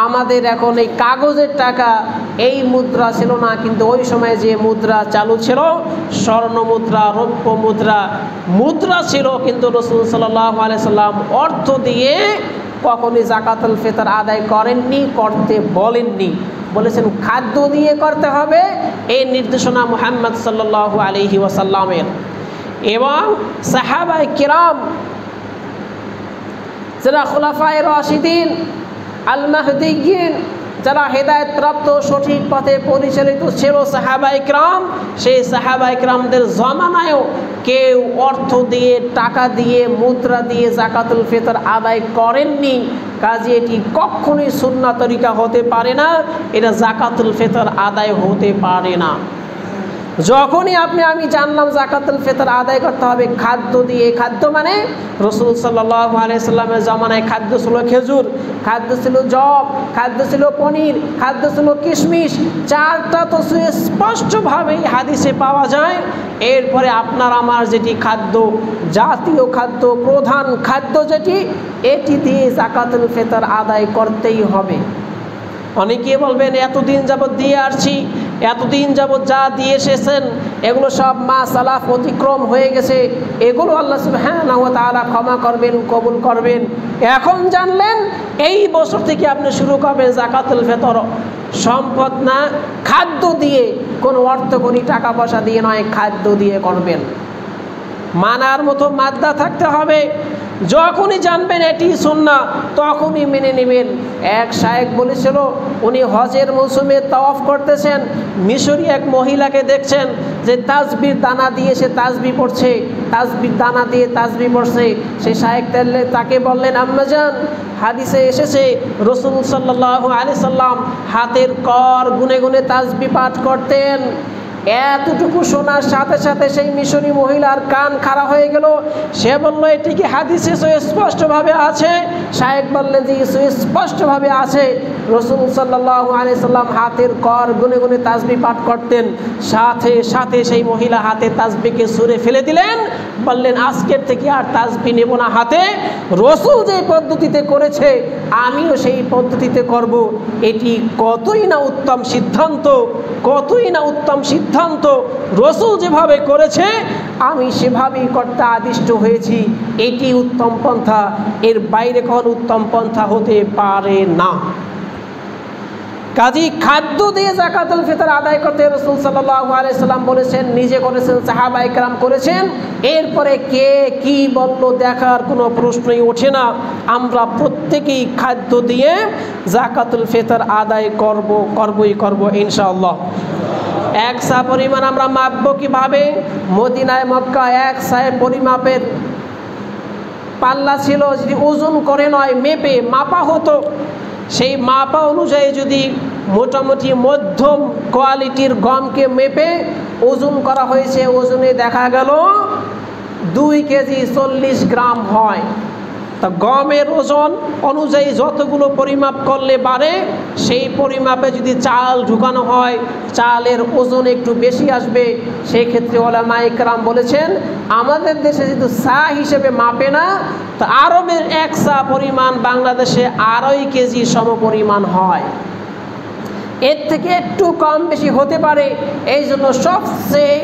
আমাদের এখন এই কাগজের টাকা, এই মুদ্রা ছিল না, কিন্তু ওই সময় যে মুদ্রা চালু ছিল, স্বর্ণ মুদ্রা, রৌপ্য মুদ্রা, মুদ্রা ছিল, কিন্তু রাসূল সাল্লাল্লাহু আলাইহি সাল্লাম অর্থ দিয়ে কখনই যাকাতুল ফিতর আদায় করেননি, করতে বলেননি, বলেছেন খাদ্য দিয়ে করতে হবে। এই নির্দেশনা মুহাম্মদ সাল্লাল্লাহু আলাইহি ওয়াসাল্লামের। এবং সাহাবায়ে কিরাম যারা খুলাফায়ে রাশিদিন আল মাহদিয়িন, যারা হেদায়েত প্রাপ্ত সঠিক পথে পরিচালিত ছিল সাহাবায়ে কিরাম, সেই সাহাবায়ে কিরামদের জামানায়ও কেউ অর্থ দিয়ে, টাকা দিয়ে, মুদ্রা দিয়ে যাকাতুল ফিতর আদায় করেননি। কাজে এটি কখনোই সুন্নাহ তরিকা হতে পারে না, এটা যাকাতুল ফিতর আদায় হতে পারে না। যখনই আমি জানলাম যাকাতুল ফিতর আদায় করতে হবে খাদ্য দিয়ে, খাদ্য মানে রাসূল সাল্লাল্লাহু আলাইহি সাল্লামের জামানায় খাদ্য ছিল খেজুর, খাদ্য ছিল জব, খাদ্য ছিল পনির, খাদ্য ছিল কিশমিশ, চারটা তো স্পষ্টভাবেই হাদিসে পাওয়া যায়। এরপরে আপনার আমার যেটি খাদ্য, জাতীয় খাদ্য, প্রধান খাদ্য যেটি, এটি দিয়ে যাকাতুল ফিতর আদায় করতেই হবে। অনেকে বলবেন এতদিন যাবৎ দিয়ে আসছি, এতদিন যাবৎ যা দিয়ে এসেছেন এগুলো সব মা সালাফ অতিক্রম হয়ে গেছে, এগুলো আল্লাহ সুবহানাহু ওয়া তাআলা ক্ষমা করবেন, কবুল করবেন। এখন জানলেন, এই বছর থেকে আপনি শুরু করবেন যাকাতুল ফিতর সম্পদ না, খাদ্য দিয়ে, কোনো অর্থকরী টাকা পয়সা দিয়ে নয়, খাদ্য দিয়ে করবেন। মানার মতো মাদ্দা থাকতে হবে। যখনই জানবেন এটি সুন্নাহ, তখনই মেনে নেবেন। এক শায়েখ বলেছিল, উনি হজের মৌসুমে তাওয়াফ করতেছেন, মিশরি এক মহিলাকে দেখছেন যে তাসবির দানা দিয়ে সে তাসবিহ পড়ছে, তাসবির দানা দিয়ে তাসবিহ পড়ছে। সে শায়েখ তাকে বললেন, আম্মাজান, হাদিসে এসেছে রাসূল সাল্লাল্লাহু আলাইহি সাল্লাম হাতের কর গুনে গুনে তাসবিহ পাঠ করতেন। এতটুকু শোনার সাথে সাথে সেই মিশরি মহিলার কান খাড়া হয়ে গেল। সে বলল, এটি কি হাদিসে সুস্পষ্টভাবে আছে? শায়েখ বললেন যে সুস্পষ্টভাবে আছে। রাসূল সাল্লাল্লাহু আলাইহি সাল্লাম হাতের কর গুনে গুনে তাসবিহ পাঠ করতেন। সাথে সাথে সেই মহিলা হাতে তাসবিহকে ছুঁড়ে ফেলে দিলেন, বললেন, আজকের থেকে আর তাসবিহ নেব না হাতে। রাসূল যে পদ্ধতিতে করেছে আমিও সেই পদ্ধতিতে করব। এটি কতই না উত্তম সিদ্ধান্ত, কতই না উত্তম সিদ্ধান্ত। রাসূল যেভাবে করেছে আমি সেভাবেই করতে আদিষ্ট হয়েছি, এটি উত্তম পন্থা, এর বাইরে কোনো উত্তম পন্থা হতে পারে না। কাজী খাদ্য দিয়ে যাকাতুল ফিতর আদায় করতে রাসূল সাল্লাল্লাহু আলাইহি সাল্লাম বলেছেন, নিজে করেছেন, সাহাবায়ে কেরাম করেছেন। এরপরে কে কি বলল দেখার কোনো প্রশ্নই ওঠে না। আমরা প্রত্যেকেই খাদ্য দিয়ে যাকাতুল ফিতর আদায় করব ইনশাআল্লাহ। এক সা পরিমাণ আমরা মাপবো কিভাবে? মদিনায় মক্কা এক সায়ের পরিমাপের পাল্লা ছিল, যদি ওজন করে নয় মেপে মাপা হতো, সেই মাপা অনুযায়ী যদি মোটামুটি মধ্যম কোয়ালিটির গমকে মেপে ওজন করা হয়েছে, ওজনে দেখা গেল 2 কেজি 40 গ্রাম হয়। তা গমের ওজন অনুযায়ী যতগুলো পরিমাপ করলে বাড়ে, সেই পরিমাপে যদি চাল ঢুকানো হয়, চালের ওজন একটু বেশি আসবে। সেই ক্ষেত্রে উলামায়ে কেরাম বলেছেন, আমাদের দেশে যেহেতু সা হিসেবে মাপে না, তো আরবের 1 সা পরিমাণ বাংলাদেশে 2.5 কেজি সম পরিমাণ হয়। এর থেকে একটু কম বেশি হতে পারে। এই জন্য সবচেয়ে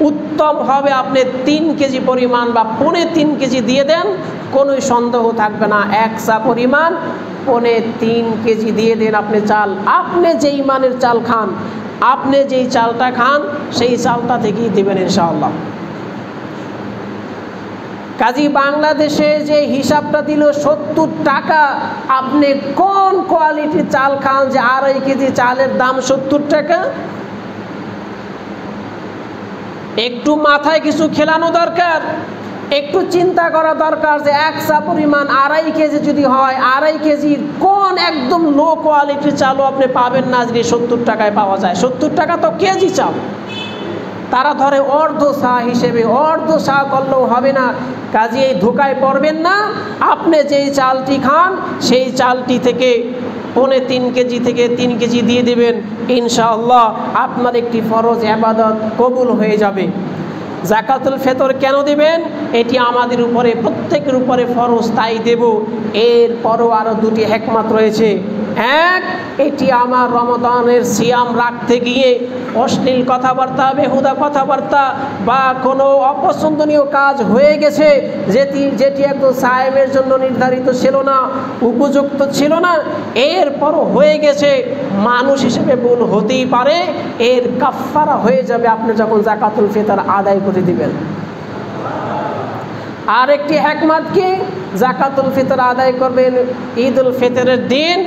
উত্তম হবে আপনি 3 কেজি পরিমাণ বা 3.5 কেজি দিয়ে দেন, কোনো সন্দেহ থাকবে না। 1 সা পরিমাণ 3.5 কেজি দিয়ে দেন আপনি চাল। আপনি যেই মানের চাল খান, আপনি যেই চালটা খান সেই চালটা থেকেই দেবেন ইনশাআল্লাহ। কাজী বাংলাদেশে যে হিসাবটা দিল 70 টাকা, আপনি কোন কোয়ালিটির চাল খান যে 2.5 কেজি চালের দাম 70 টাকা? একটু মাথায় কিছু খেলানো দরকার, একটু চিন্তা করা দরকার যে এক চা পরিমাণ 2.5 কেজি যদি হয়, 2.5 কেজির কোন একদম লো কোয়ালিটির চালও আপনি পাবেন না যদি 70 টাকায় পাওয়া যায়। 70 টাকা তো কেজি চাল। তারা ধরে অর্ধ চা হিসেবে, অর্ধ চা করলেও হবে না। কাজে এই ধোকায় পড়বেন না। আপনি যেই চালটি খান সেই চালটি থেকে 3.5 কেজি থেকে 3 কেজি দিয়ে দেবেন, ইনশাআল্লাহ আপনার একটি ফরজ ইবাদত কবুল হয়ে যাবে। জাকাতুল ফিতর কেন দিবেন? এটি আমাদের উপরে, প্রত্যেকের উপরে ফরজ, তাই দেব। এরপরও আরও 2টি হিকমত রয়েছে। এক, এটি আমার রমাদানের সিয়াম রাখতে গিয়ে অশ্লীল কথাবার্তা, বেহুদা কথাবার্তা বা কোনো অপছন্দনীয় কাজ হয়ে গেছে যেটি একদম সায়েমের জন্য নির্ধারিত ছিল না, উপযুক্ত ছিল না, এরপরও হয়ে গেছে, মানুষ হিসেবে ভুল হতেই পারে, এর কাফফারা হয়ে যাবে আপনি যখন জাকাতুল ফিতর আদায় করে দিবেন। আরেকটি হিকমত কি? জাকাতুল ফিতর আদায় করবেন ঈদুল ফিতরের দিন।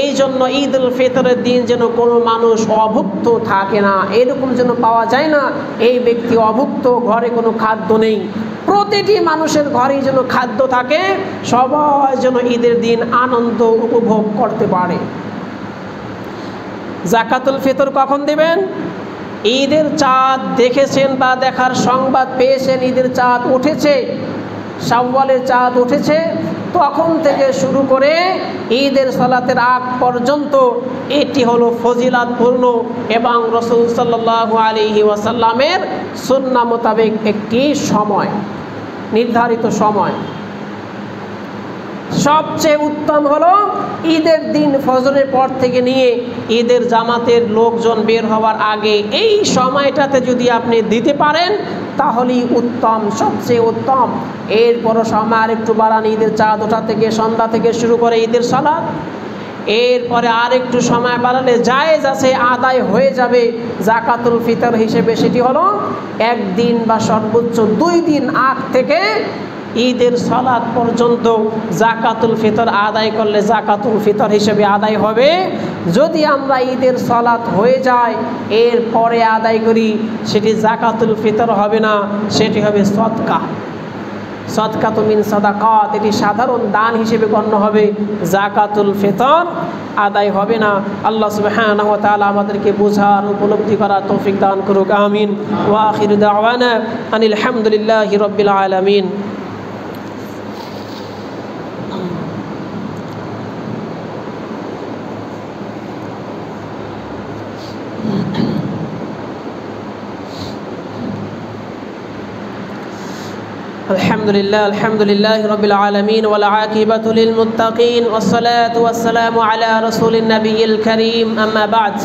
এই জন্য ঈদুল ফিতরের দিন যেন কোনো মানুষ অভুক্ত থাকে না, এরকম যেন পাওয়া যায় না এই ব্যক্তি অভুক্ত, ঘরে কোনো খাদ্য নেই। প্রতিটি মানুষের ঘরেই যেন খাদ্য থাকে, সবাই যেন ঈদের দিন আনন্দ উপভোগ করতে পারে। জাকাতুল ফিতর কখন দেবেন? ঈদের চাঁদ দেখেছেন বা দেখার সংবাদ পেয়েছেন, ঈদের চাঁদ উঠেছে, শাওয়ালের চাঁদ উঠেছে, তখন থেকে শুরু করে ঈদের সালাতের আগ পর্যন্ত এটি হলো ফজিলাতপূর্ণ এবং রাসূল সাল্লাল্লাহু আলাইহি ওয়াসাল্লামের সুন্নাহ মোতাবেক একটি সময়, নির্ধারিত সময়। সবচেয়ে উত্তম হলো ঈদের দিন ফজরের পর থেকে নিয়ে ঈদের জামাতের লোকজন বের হওয়ার আগে এই সময়টাতে যদি আপনি দিতে পারেন তাহলেই উত্তম, সবচেয়ে উত্তম। এরপরও সময় আর একটু বাড়ান, ঈদের চাঁদ ওঠা থেকে সন্ধ্যা থেকে শুরু করে ঈদের সালাত, এরপরে আর একটু সময় বাড়ালে জায়েজ আছে, আদায় হয়ে যাবে জাকাতুল ফিতর হিসেবে। সেটি হলো 1 দিন বা সর্বোচ্চ 2 দিন আগ থেকে ঈদের সালাত পর্যন্ত জাকাতুল ফিতর আদায় করলে জাকাতুল ফিতর হিসেবে আদায় হবে। যদি আমরা ঈদের সালাত হয়ে যায় এরপরে আদায় করি, সেটি জাকাতুল ফিতর হবে না, সেটি হবে সদকা। সদকাতু মিন সাদাকাত, এটি সাধারণ দান হিসেবে গণ্য হবে, জাকাতুল ফিতর আদায় হবে না। আল্লাহ সুবহানাহু ওয়া তাআলা আমাদেরকে বোঝার, উপলব্ধি করার তৌফিক দান করুক, আমিন। ওয়া আখিরু দাওয়ানা আনিল হামদুলিল্লাহি রাব্বিল আলামিন। الحمد لله رب العالمين والعاقبة للمتقين والصلاة والسلام على رسول النبي الكريم أما بعد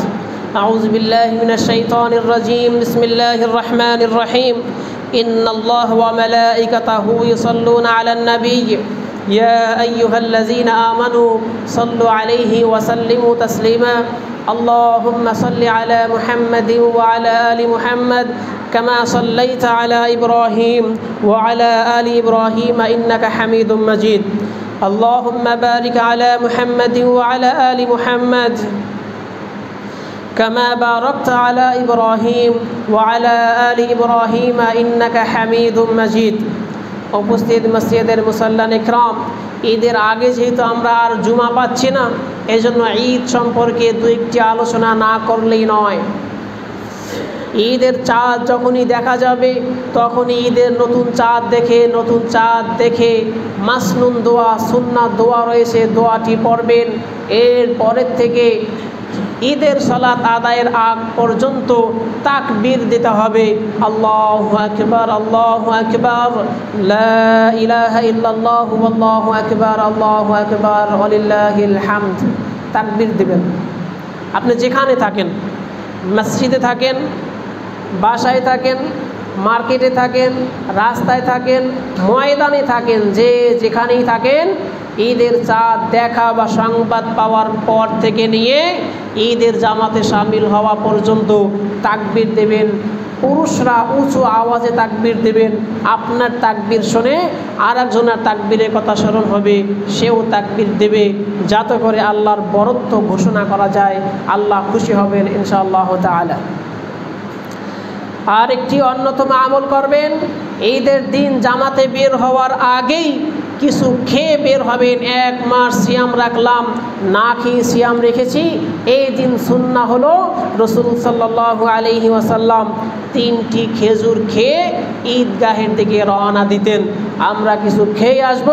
أعوذ بالله من الشيطان الرجيم بسم الله الرحمن الرحيم إن الله وملائكته يصلون على النبي يا أيها الذين آمنوا صلوا عليه وسلموا تسليما اللهم صل على محمد وعلى آل محمد كما صليت على إبراهيم وعلى آل إبراهيم إنك حميد مجيد اللهم بارك على محمد وعلى آل محمد كما باركت على إبراهيم وعلى آل إبراهيم إنك حميد مجيد উপস্থিত মসজিদের মুসাল্লান ইকরাম, ঈদের আগে যেহেতু আমরা আর জুমা পাচ্ছি না, এজন্য ঈদ সম্পর্কে 2-1টি আলোচনা না করলেই নয়। ঈদের চাঁদ যখনই দেখা যাবে তখনই ঈদের নতুন চাঁদ দেখে মাসনুন দোয়া, সুন্নাত দোয়া রয়েছে, দোয়াটি পড়বেন। এর পরের থেকে ঈদের সালাত আদায়ের আগ পর্যন্ত তাকবীর দিতে হবে, আল্লাহু আকবার, আল্লাহু আকবার, লা ইলাহা ইল্লাল্লাহু আল্লাহু আকবার, আল্লাহু আকবার, ওয়ালিল্লাহিল হামদ। তাকবীর দিবেন। আপনি যেখানে থাকেন, মসজিদে থাকেন, বাসায় থাকেন, মার্কেটে থাকেন, রাস্তায় থাকেন, ময়দানে থাকেন, যে যেখানেই থাকেন, ঈদের চাঁদ দেখা বা সংবাদ পাওয়ার পর থেকে নিয়ে ঈদের জামাতে শামিল হওয়া পর্যন্ত তাকবীর দেবেন। পুরুষরা উঁচু আওয়াজে তাকবীর দেবেন, আপনার তাকবীর শুনে আর একজনের তাকবীরের কথা স্মরণ হবে, সেও তাকবীর দেবে, যাতে করে আল্লাহর বরত্ব ঘোষণা করা যায়, আল্লাহ খুশি হবেন ইনশাআল্লাহ তাআলা। আর একটি অন্যতম আমল করবেন, ঈদের দিন জামাতে বের হওয়ার আগেই কিছু খেয়ে বের হবেন। 1 মাস সিয়াম রাখলাম, না খেয়ে সিয়াম রেখেছি, এই দিন সুন্নাহ হলো রাসূল সাল্লাল্লাহু আলাইহি ওয়াসাল্লাম 3টি খেজুর খেয়ে ঈদগাহের দিকে রওনা দিতেন। আমরা কিছু খেয়ে আসব।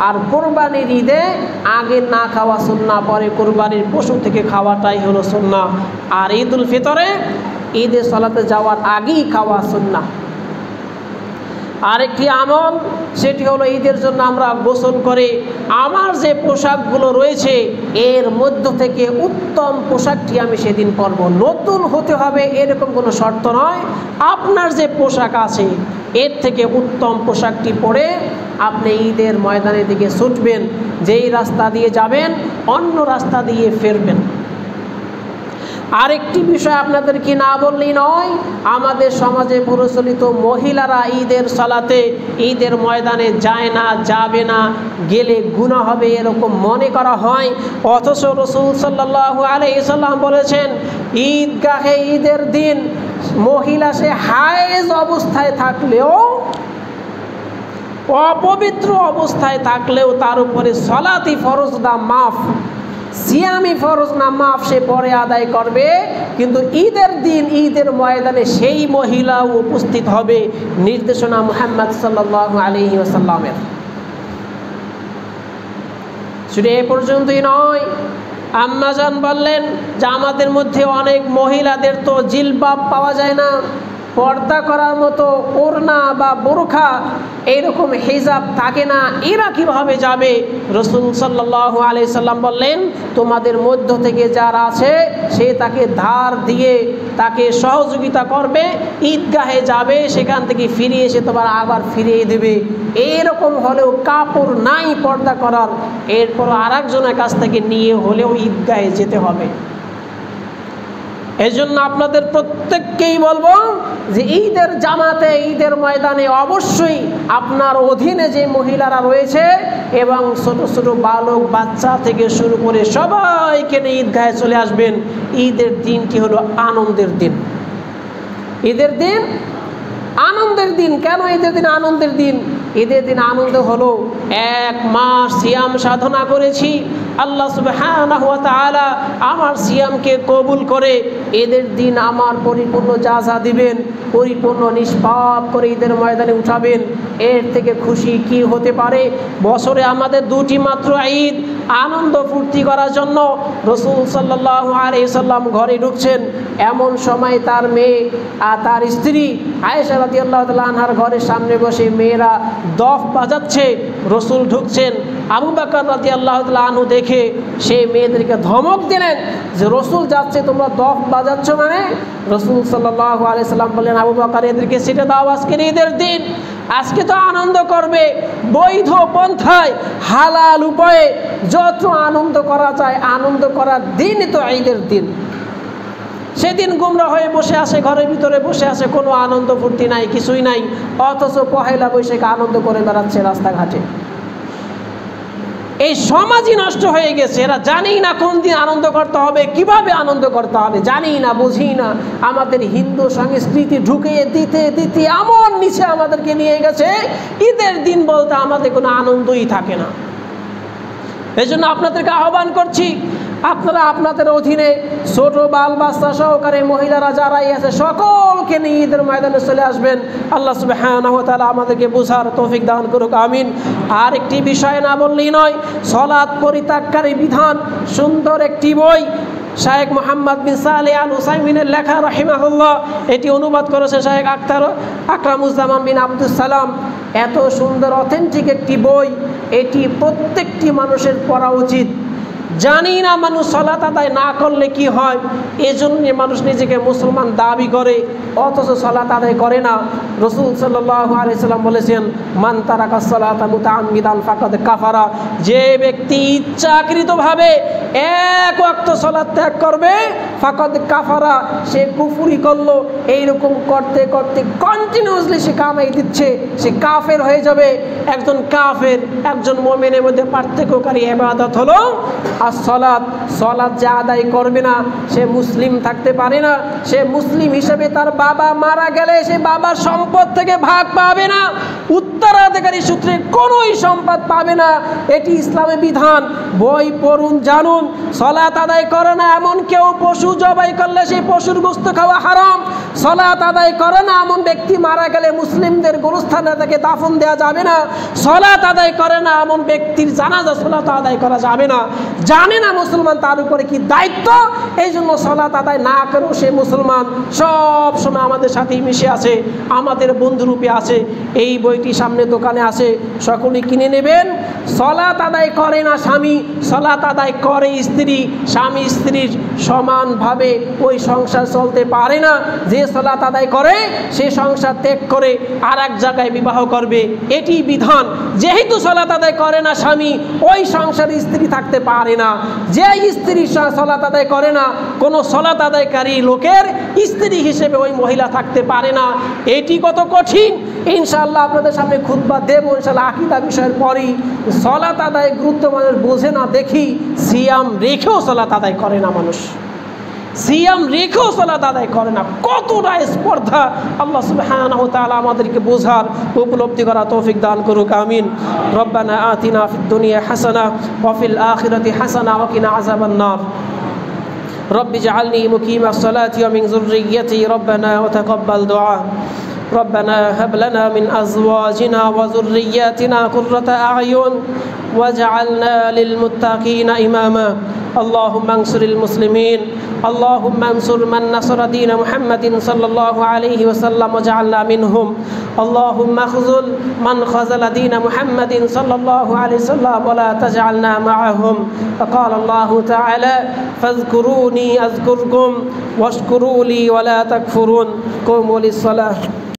আর কোরবানির ঈদে আগে না খাওয়া সুন্নাহ, পরে কোরবানির পশু থেকে খাওয়াটাই হলো সুন্নাহ। আর ঈদুল ফিতরে ঈদে সালাতে যাওয়ার আগেই খাওয়া সুন্নাহ। আরেকটি আমল, সেটি হলো ঈদের জন্য আমরা গোসল করে আমার যে পোশাকগুলো রয়েছে এর মধ্য থেকে উত্তম পোশাকটি আমি সেদিন পরব। নতুন হতে হবে এরকম কোনো শর্ত নয়, আপনার যে পোশাক আছে এর থেকে উত্তম পোশাকটি পরে আপনি ঈদের ময়দানের দিকে ছুটবেন। যেই রাস্তা দিয়ে যাবেন অন্য রাস্তা দিয়ে ফিরবেন। আরেকটি বিষয় আপনাদেরকে না বললেই নয়, আমাদের সমাজে প্রচলিত মহিলারা ঈদের সালাতে ঈদের ময়দানে যায় না, যাবে না, গেলে গুনাহ হবে এরকম মনে করা হয়। অথচ রাসূল সাল্লাল্লাহু আলাইহি সাল্লাম বলেছেন, ঈদগাহে ঈদের দিন মহিলা সে হায়েজ অবস্থায় থাকলেও, অপবিত্র অবস্থায় থাকলেও তার উপরে সলাতি ফরজ না মাফ, সিয়ামি ফরজ না মাফ, সে পরে আদায় করবে। কিন্তু ঈদের দিন ঈদের ময়দানে সেই মহিলাও উপস্থিত হবে, নির্দেশনা মুহাম্মদ সাল্লাল্লাহু আলাইহি ওয়াসাল্লামের। শুধু এ পর্যন্তই নয়, আম্মাজান বললেন যে আমাদের মধ্যে অনেক মহিলাদের তো জিলবাব পাওয়া যায় না, পর্দা করার মতো ওড়না বা বোরখা এইরকম হিজাব থাকে না, এরা কিভাবে যাবে? রাসূল সাল্লাল্লাহু আলাইহি সাল্লাম বললেন, তোমাদের মধ্য থেকে যারা আছে সে তাকে ধার দিয়ে তাকে সহযোগিতা করবে, ঈদগাহে যাবে, সেখান থেকে ফিরে এসে তোমার আবার ফিরিয়ে দেবে। এইরকম হলেও কাপড় নাই পর্দা করার, এরপর আরেকজনের কাছ থেকে নিয়ে হলেও ঈদগাহে যেতে হবে। এই জন্য আপনাদের প্রত্যেককেই বলবো যে ঈদের জামাতে ঈদের ময়দানে অবশ্যই আপনার অধীনে যে মহিলারা রয়েছে এবং ছোট ছোট বালক বাচ্চা থেকে শুরু করে সবাইকে নিয়ে ঈদগাহে চলে আসবেন। ঈদের দিনটি হলো আনন্দের দিন। ঈদের দিন আনন্দের দিন। কেন ঈদের দিন আনন্দের দিন? ঈদের দিন আনন্দ হলো 1 মাস সিয়াম সাধনা করেছি, আল্লাহ সুবহানাহু ওয়া তাআলা আমার সিয়ামকে কবুল করে ঈদের দিন আমার পরিপূর্ণ জাযা দিবেন, পরিপূর্ণ নিষ্পাপ করে ঈদের ময়দানে উঠাবেন। এর থেকে খুশি কি হতে পারে? বছরে আমাদের 2টি মাত্র ঈদ, আনন্দ ফুর্তি করার জন্য রাসূল সাল্লাল্লাহু আলাইহি সাল্লাম ঘরে ঢুকছেন, এমন সময় তার মেয়ে আর তার স্ত্রী আয়েশা রাদিয়াল্লাহু তাআলা আনহার ঘরের সামনে বসে মেয়েরা দফ বাজাচ্ছে, রাসূল ঢুকছেন। আবু বকর রাদিয়াল্লাহু তাআলা আনহু দেখে সেই মেয়েদেরকে ধমক দিলেন যে রাসূল যাচ্ছে তোমরা দফ বাজাচ্ছ মানে? রাসূল সাল্লাল্লাহু আলাইহি সাল্লাম বললেন, আবু বকর এদেরকে সেটা দাও, আজকের ঈদের দিন, আজকে তো আনন্দ করবে বৈধ পন্থায় হালাল উপায়ে যত আনন্দ করা যায় আনন্দ করার দিনই তো ঈদের দিন। সেদিন গুমরা হয়ে বসে আসে, ঘরের ভিতরে বসে আসে, কোনো আনন্দ ফুর্তি নাই, কিছুই নাই, অথচ পহেলা বৈশাখে আনন্দ করে বেড়াচ্ছে রাস্তাঘাটে। এই সমাজই নষ্ট হয়ে গেছে। এরা জানেই না কোন দিন আনন্দ করতে হবে, কিভাবে আনন্দ করতে হবে, জানি না, বুঝি না। আমাদের হিন্দু সংস্কৃতি ঢুকিয়ে দিতে দিতে এমন নিচে আমাদেরকে নিয়ে গেছে, ঈদের দিন বলতে আমাদের কোনো আনন্দই থাকে না। এই জন্য আপনাদেরকে আহ্বান করছি, আপনারা আপনাদের অধীনে ছোট বাল বাচ্চা সহকারে মহিলারা যারাই আছে সকলকে নিয়ে ঈদের ময়দানে চলে আসবেন। আল্লাহ সুবহানাহু ওয়া তাআলা আমাদেরকে বুঝার তৌফিক দান করুক, আমিন। আর একটি বিষয় না বললেই নয়, সালাত পরিত্যাগকারী বিধান সুন্দর একটি বই শায়েখ মোহাম্মদ বিন সালেহ আল উসাইমিনের লেখা রাহিমাহুল্লাহ, এটি অনুবাদ করেছে শায়েখ আকরামুজ্জামান বিন আব্দুস সালাম। এত সুন্দর অথেন্টিক একটি বই, এটি প্রত্যেকটি মানুষের পড়া উচিত। জানি না মানুষ সালাত আদায় না করলে কি হয়, এজন্য মানুষ নিজেকে মুসলমান দাবি করে অথচ সালাত আদায় করে না। রাসূল সাল্লাল্লাহু আলাইহি সাল্লাম বলেছেন, মান তারাকা সালাতা মুতাআম্মিদান ফাকাদ কাফারা, যে ব্যক্তি ইচ্ছাকৃতভাবে 1 ওয়াক্ত সালাত ত্যাগ করবে ফাকাদ কাফারা, সে কুফরি করলো। এইরকম করতে করতে কন্টিনিউয়াসলি সে কামাই দিচ্ছে, সে কাফের হয়ে যাবে। একজন কাফের একজন মুমিনের মধ্যে পার্থক্যকারী ইবাদত হলো as-সালাত। সালাত যে আদায় করবে না সে মুসলিম থাকতে পারে না। সে মুসলিম হিসেবে তার বাবা মারা গেলে সে বাবার সম্পদ থেকে ভাগ পাবে না, উত্তরাধিকারী সূত্রে কোনোই সম্পদ পাবে না। এটি ইসলামের বিধান। বই পড়ুন, জানুন। সালাত আদায় করে না এমন কেউ পশু জবাই করলে সেই পশুর গোশত খাওয়া হারাম। সালাত আদায় করে না এমন ব্যক্তি মারা গেলে মুসলিমদের গোরস্থানে তাকে দাফন দেওয়া যাবে না। সালাত আদায় করে না এমন ব্যক্তির জানাজা সালাত আদায় করা যাবে না। জানে না মুসলমান তার উপরে কি দায়িত্ব, এই জন্য সালাত আদায় না করেও সে মুসলমান সব সময় আমাদের সাথেই মিশে আছে, আমাদের বন্ধুরূপে আছে। এই বইটি সামনে দোকানে আছে, সকলেই কিনে নেবেন। সালাত আদায় করে না স্বামী, সালাত আদায় করে স্ত্রী। স্বামী স্ত্রীর সমানভাবে ওই সংসার চলতে পারে না। যে সালাত আদায় করে সে সংসার ত্যাগ করে আর এক জায়গায় বিবাহ করবে, এটি বিধান। যেহেতু সালাত আদায় করে না স্বামী, ওই সংসারে স্ত্রী থাকতে পারে না। যে স্ত্রী সালাত আদায় করে না, কোনো সালাত আদায়কারী লোকের স্ত্রী হিসেবে ওই মহিলা থাকতে পারে না। এটি কত কঠিন, ইনশাআল্লাহ আপনাদের সামনে খুতবা দেব ইনশাআল্লাহ আকীদা বিষয়ের পরই। সালাত আদায় গুরুত্ব মানুষ বোঝে না দেখি, সিয়াম রেখেও সালাত আদায় করে না মানুষ, সিয়াম রেখেও সালাত আদায় করে না। কতটা স্পর্ধা! আল্লাহ সুবহানাহু ওয়া তাআলা আমাদেরকে বোঝার উপলব্ধি করা তৌফিক দান করুক, আমিন। রব্বানা আতিনা ফিদ দুনিয়া হাসানাহ ওয়া ফিল আখিরাতি হাসানাহ ওয়া কিনা আযাবান নার। رب اجعلني مقيم الصلاة ومن ذريتي ربنا وتقبل دعاء ربنا هب لنا من أزواجنا وذرياتنا قرة أعين واجعلنا للمتقين إماما اللهم انصر المسلمين اللهم انصر من نصر دين محمد صلى الله عليه وسلم واجعلنا منهم اللهم اخذل من خذل دين محمد صلى الله عليه وسلم ولا تجعلنا معهم فقال الله تعالى فاذكروني أذكركم واشكروا لي ولا تكفرون قوموا للصلاة